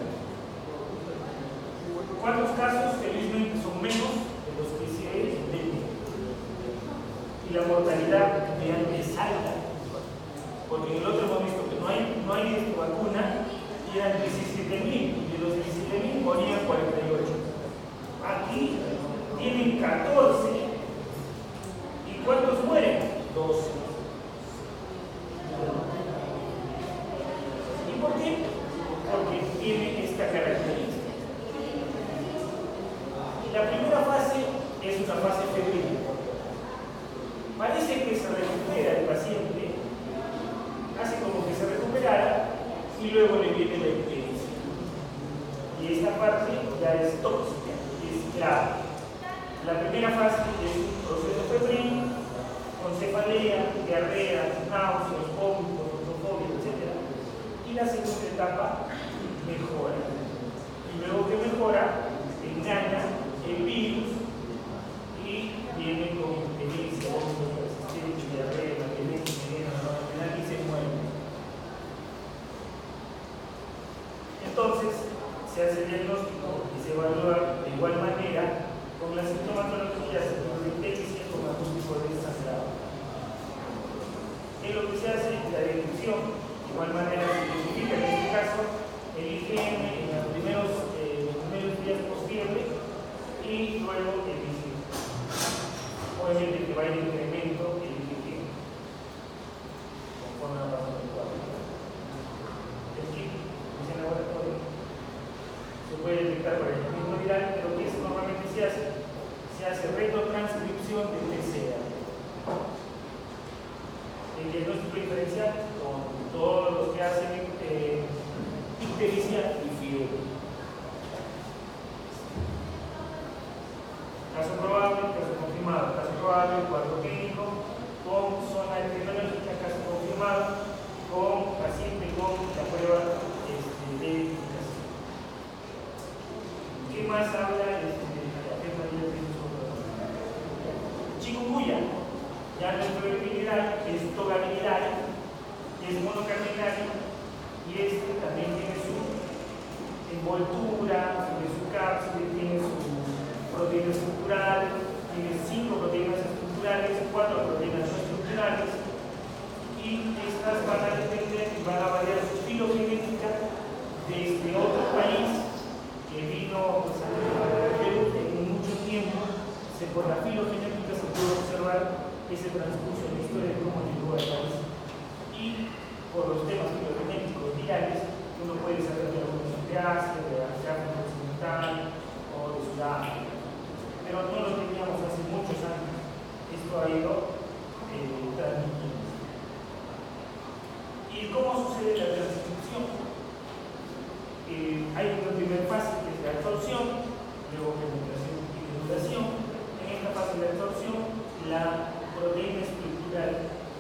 Speaker 1: ¿Cuántos casos? Felizmente son menos de los que se ven. Y la mortalidad real es alta. Porque en el otro hemos visto que no hay vacuna y eran 17.000, y de los 17.000 morían 48. Aquí tienen 14. ¿Y cuántos mueren? 12. ¿Y por qué? Porque tiene esta característica. La primera fase es una fase febril. Parece que se recupera el paciente, hace como que se recuperara y luego le viene la ictericia. Y esta parte ya es tóxica, es grave. La primera fase es un proceso febril, con cefalea, diarrea, náuseas, vómitos, ortofobia, etc. Y la segunda etapa mejora. Y luego que mejora, engaña el virus y viene con ictericia, vómitos persistentes, diarrea, veneno, y se muere. Entonces, se hace el diagnóstico y se evalúa de igual manera con la sintomatología de ictericia con algún tipo de sangrado. Es lo que se hace en la descripción, de igual manera se identifica en este caso el IgM en los primeros días post-fiebre y luego el IgM. Obviamente que va a ir en incremento el IgM conforme va pasando el cuadro. El kit en el laboratorio se puede detectar para el mismo viral, pero ¿qué es normalmente se hace? Se hace retrotranscripción de TCA. El diagnóstico diferencial con todos los que hacen ictericia y fiebre. Caso probable, caso confirmado. Caso probable, cuadro clínico con zona epidemiológica, caso confirmado, con paciente con la prueba de identificación. ¿Qué más habla de la tema de chikungunya? Ya nuestro viral es togaviridae, es monocarminario y este también tiene su envoltura, tiene su cápsula, tiene su proteína estructural, tiene 5 proteínas estructurales, 4 proteínas no estructurales y estas van a depender y van a variar su filogenética desde otro país que vino pues, a Perú en mucho tiempo. Por la filogenética se puede observar ese transcurso en la historia de cómo llegó al país. Y por los temas filogenéticos virales, uno puede saber de algunos de Asia, de África Occidental o de Sudáfrica. Pero no lo teníamos hace muchos años. Esto ha ido transmitiendo. ¿Y cómo sucede la transcripción? Hay una primera fase que es la absorción, luego penetración y depuración. En esta fase de absorción, la proteína estructural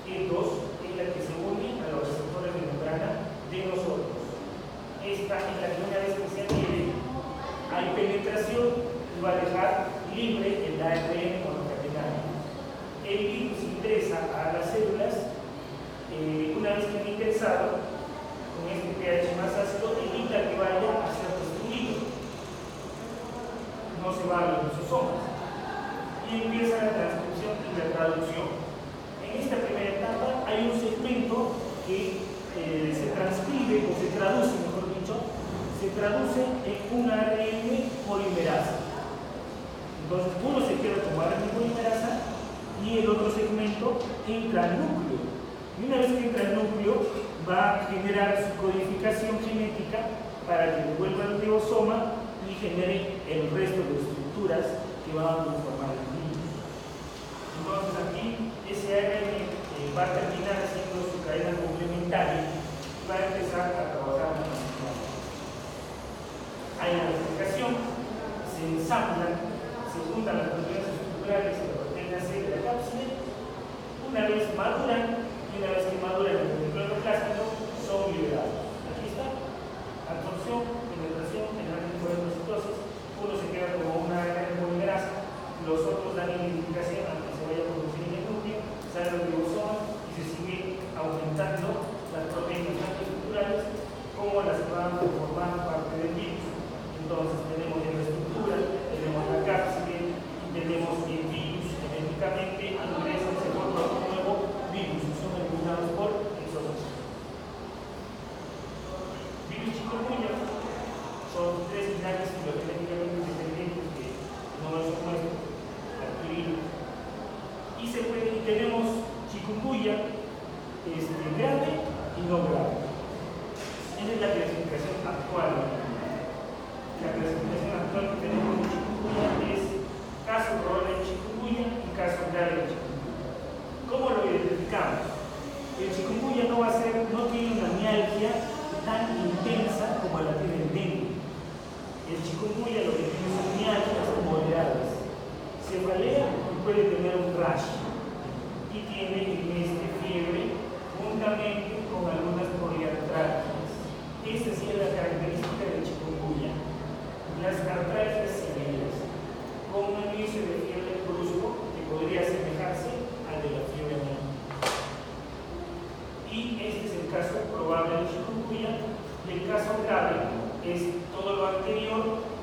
Speaker 1: E2 es la que se une a los receptores de membrana de nosotros. Esta es la que una vez que se adhiere, hay penetración y va a dejar libre el ARN monocatenario. El virus ingresa a las células, una vez que ha ingresado, con este pH más ácido, evita que vaya a ser destruido. No se va a los lisosomas. Y empieza la transcripción y la traducción. En esta primera etapa hay un segmento que se transcribe o se traduce, mejor dicho, se traduce en un ARN polimerasa. Entonces uno se queda como ARN polimerasa y el otro segmento entra al núcleo. Y una vez que entra al núcleo va a generar su codificación genética para que devuelva el ribosoma y genere el resto de estructuras que van a conformar el virus. Entonces aquí ese ARN va a terminar haciendo su cadena complementaria y va a empezar a trabajar en la secuencia. Hay una replicación, se ensamblan, se juntan las proteínas estructurales y la proteína C de la cápsula. Una vez maduran y una vez que maduran en el cloroplásmico son liberados. Aquí está, absorción, penetración, enantiforentocitosis. Uno se queda como una ARN polimerasa, los otros dan identificación a que se vaya a producir en el núcleo, sale el ribosoma y se sigue aumentando las proteínas estructurales como las que van a formar parte del virus. Entonces tenemos ya la estructura, tenemos la cápsula y tenemos el virus genéticamente ingresa y se forma un nuevo virus, son eliminados por exosomas. Virus chikungunya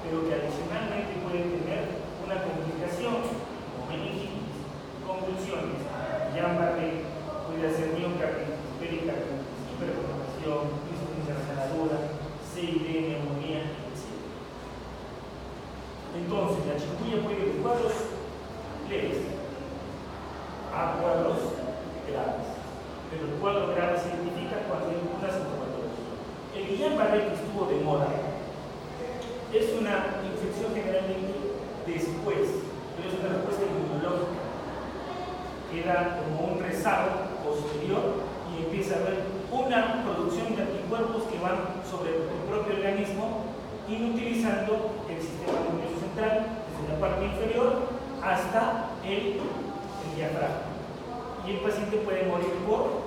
Speaker 1: pero que adicionalmente puede tener una complicación como meningitis, convulsiones, Guillain-Barré, puede hacer miocarditis, pericarditis, hipertensión, insuficiencia renal, CID, neumonía, etc. Entonces, la chikungunya puede ir de cuadros leves a cuadros graves, pero el cuadro grave se identifica cuando hay una sintomatología. El Guillain-Barré que estuvo de moda es una infección generalmente después, pero es una respuesta inmunológica. Queda como un rezago posterior y empieza a haber una producción de anticuerpos que van sobre el propio organismo, inutilizando el sistema nervioso central desde la parte inferior hasta el diafragma. Y el paciente puede morir por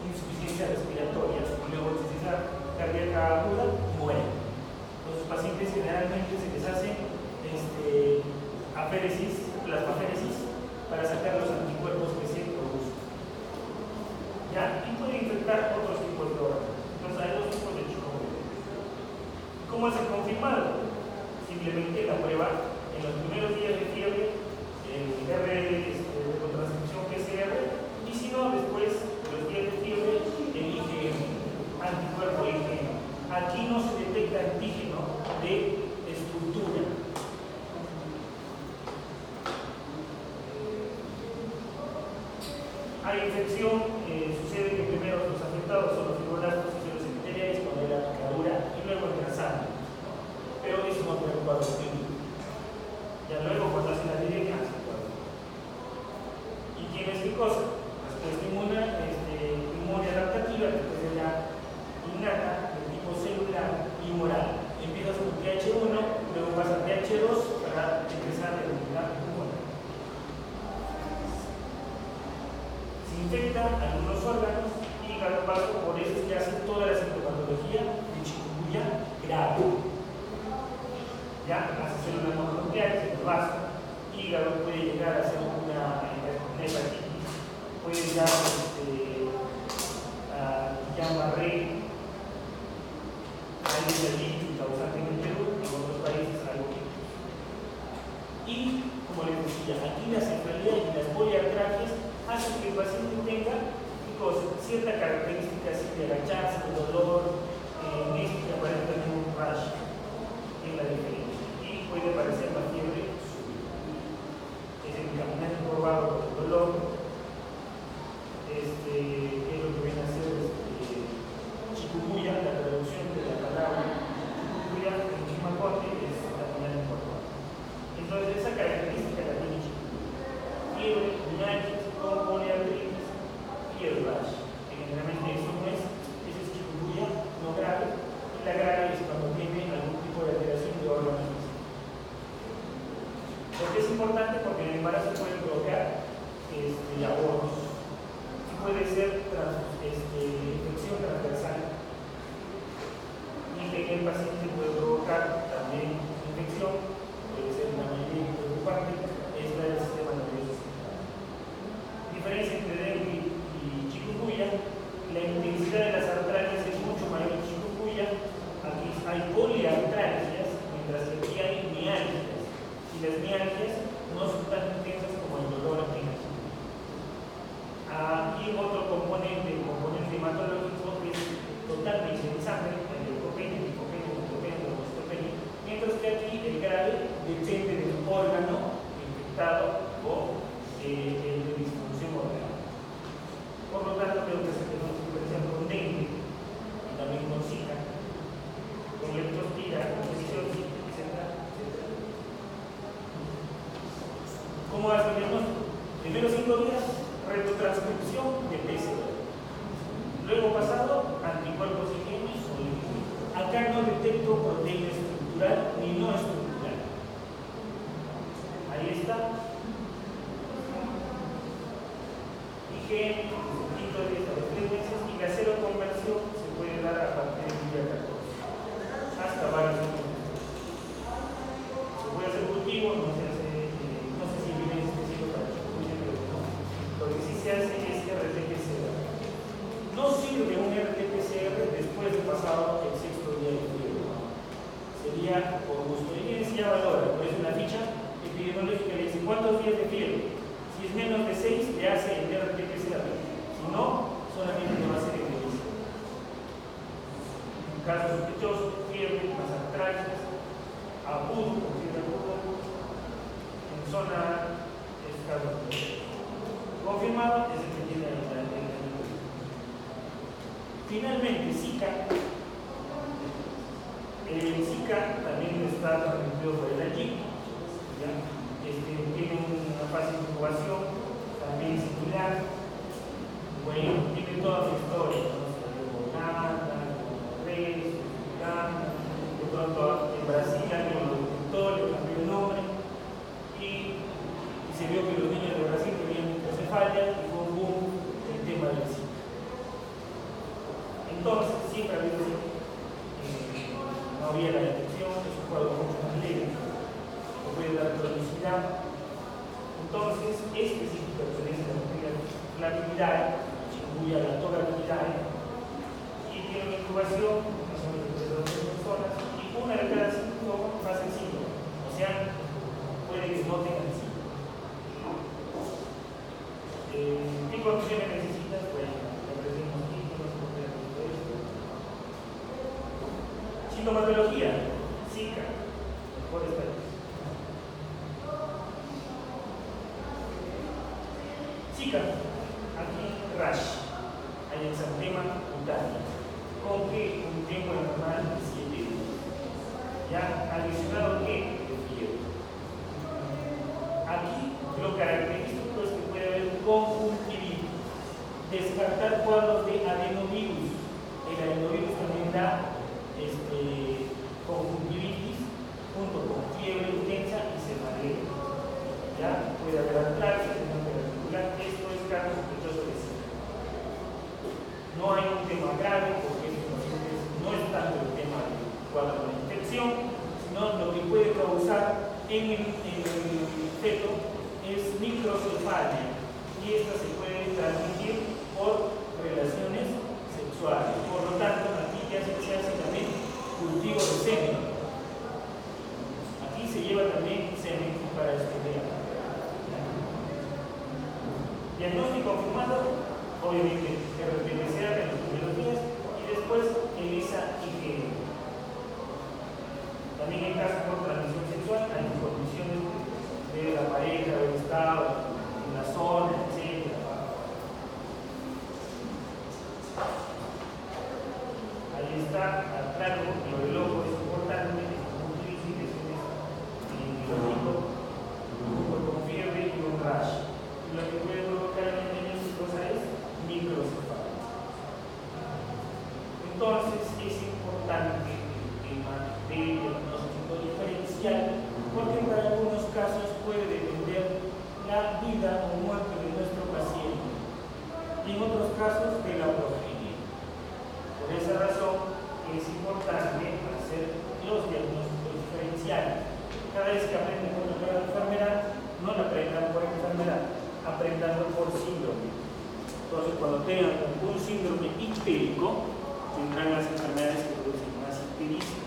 Speaker 1: insuficiencia respiratoria, luego insuficiencia cardíaca aguda, muere. Los pacientes generalmente se les hace aféresis, plasmaféresis, para sacar los anticuerpos que se producen. ¿Ya? Y puede infectar otros tipos de órganos. Entonces hay dos tipos de chikungunya. ¿Cómo es el confirmado? Simplemente la prueba en los primeros días de fiebre, el de contracepción PCR, y si no, después de los días de fiebre, el IgM, anticuerpo IgM. Aquí no se detecta antígeno de estructura. Hay infección, sucede que primero los afectados son los fibroblastos y células epiteliales cuando hay la picadura y luego entra sangre. Pero eso no tiene un cuadro clínico. Ya luego cuando hacen la epidemia hace el cuadro. ¿Y quién es qué cosa? Respuesta inmune adaptativa, después de la innata, de tipo celular y moral. Empiezas con TH1, luego pasa a TH2 para empezar a eliminar inmunidad. Infecta algunos órganos y hígado, vaso, por eso es que hace toda la sintomatología de chikungunya grave. Ya, hace células mononucleares en el vaso, hígado puede llegar a ser una hepatitis, puede llegar a Guillain-Barré, hay hepatitis causante en el Perú, en otros países algo que. Y, como les decía, aquí la cefalea y las poliartraquias hacen que el paciente tenga cierta característica así de agacharse, de dolor, en esto que aparece también un rash en la diferencia. Y puede aparecer la fiebre súbita. Es el caminar encorvado por el dolor, es lo que viene a ser chikungunya, la traducción de la palabra chikungunya en Chimaconte es caminar encorvado. Entonces esa característica la tiene chikungunya. Fiebre, mialgia, con poliartritis y el rash. Generalmente eso no es chikungunya no grave, y la grave es cuando tiene algún tipo de alteración de órganos. ¿Por qué es importante? Porque en el embarazo puede provocar abortos y puede ser infección transversal, y que en el paciente puede provocar también infección, puede ser una mayoría preocupante, es la del sistema nervioso central. Diferencia entre dengue y chikungunya: la intensidad de las artralgias es mucho mayor en chikungunya. Aquí hay poliartralgias, mientras que aquí hay mialgias, y las mialgias no son tan intensas como el dolor en la chikungunya. Y otro componente, el componente hematológico, es totalmente en sangre, el leucopenia, mientras que aquí el grave depende del órgano infectado o de disfunción orgánica. Por lo tanto, creo que se tenemos que diferenciar con dengue y también con Zika, con leptospira, con fisiología, etc. ¿Cómo hace el diagnóstico? Primeros 5 días, retrotranscripción de PCR. Luego pasado, anticuerpos IgM o IgG. Acá no detecto proteína estructural ni no estructural. Ahí está. IgM, quinto de los 3 meses, y la seroconversión se puede dar a partir del día 14, hasta varios meses. Se puede hacer cultivo, no sé si viene específico para chikungunya, pero no. Lo que sí se hace es RT-PCR. No sirve un RT que hace el RT-PCR. Si no, solamente va a ser el egoísta. En caso sospechoso, fiebre, más artralgias, agudo, con fiebre aguda, en zona escalón. Confirmado es el que tiene el finalmente, Zika. Zika también está transmitido por el allí. Tiene una fase de incubación también similar. Bueno, tiene toda la historia, ¿no? Holanda, Reyes, de pronto en Brasil alguien lo detectó, le cambió el nombre y se vio que los niños de Brasil tenían microcefalia y fue un boom el tema del Zika. Entonces, siempre ha habido no había la detección, es un cuadro mucho más leve, que puede dar cronicidad. Entonces, específico pertenece a la bacteria Flaviviridae, chikungunya lactobacillus, y tiene una incubación más o menos de 2 personas, y una de cada 5 pasa el síndrome, o sea, puede que no tengan síndrome. ¿Qué condiciones necesitas? Pues, sintomatología, Zika, mejor está. Zika, aquí rash, hay exantema cutáneo, con que un tiempo normal de 7 días. Ya, adicionado que de fiebre. Aquí lo característico es que puede haber conjuntivitis, descartar cuadros de adenovirus. El adenovirus también da conjuntivitis junto con fiebre intensa y cefalea. Ya puede haber artralgia, esto es caso sospechoso de Zika. No hay un tema grave porque no es tanto el tema del cuadro de infección, sino lo que puede causar en el feto es microcefalia y esta se puede transmitir por relaciones sexuales. Por lo tanto, aquí ya se hace también cultivo de semen. Aquí se lleva también semen para estudiar. Diagnóstico confirmado, obviamente RT-PCR en los primeros días y después ELISA IgG. También en caso por transmisión sexual hay condiciones de la pareja, del estado, en la zona, etc. Ahí está, claro, lo del ojo es importante, muchas lesiones en el ojo, con fiebre y un rash. Lo que puede provocar en el niño cosa es microcefalia. Entonces es importante el tema del diagnóstico diferencial, porque para algunos casos puede depender la vida o muerte de nuestro paciente y en otros casos de la progenie. Por esa razón es importante hacer los diagnósticos diferenciales. Cada vez que aprenden por una nueva enfermedad, no la aprendan por enfermedad, aprendanlo por síndrome. Entonces, cuando tengan un síndrome ictérico, tendrán las enfermedades que producen más ictericia.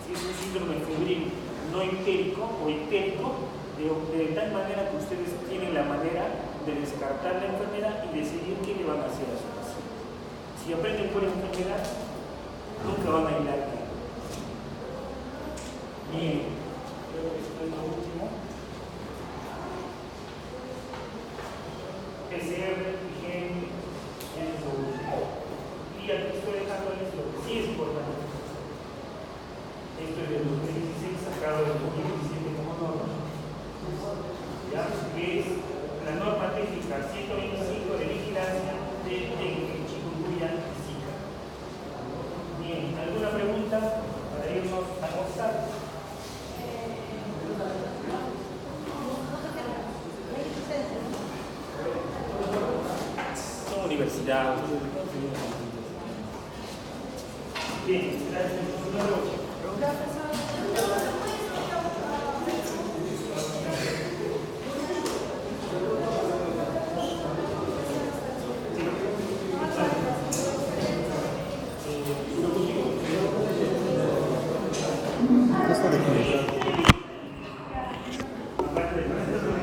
Speaker 1: Si es un síndrome febril no ictérico o ictérico, de tal manera que ustedes tienen la manera de descartar la enfermedad y decidir qué le van a hacer a su paciente. Si aprenden por enfermedad, nunca van a hilar bien. Bien, creo que esto es lo último. PCR, IgM, es lo último. Y aquí estoy dejándoles lo que sí es importante. Esto es del 2016, sacado del 2017 como norma. ¿Ya? Que es la norma técnica 125 de vigilancia de dengue, chikungunya y Zika. Bien, ¿alguna pregunta para irnos a almorzar? Son universidad. Bien, gracias. Aparte de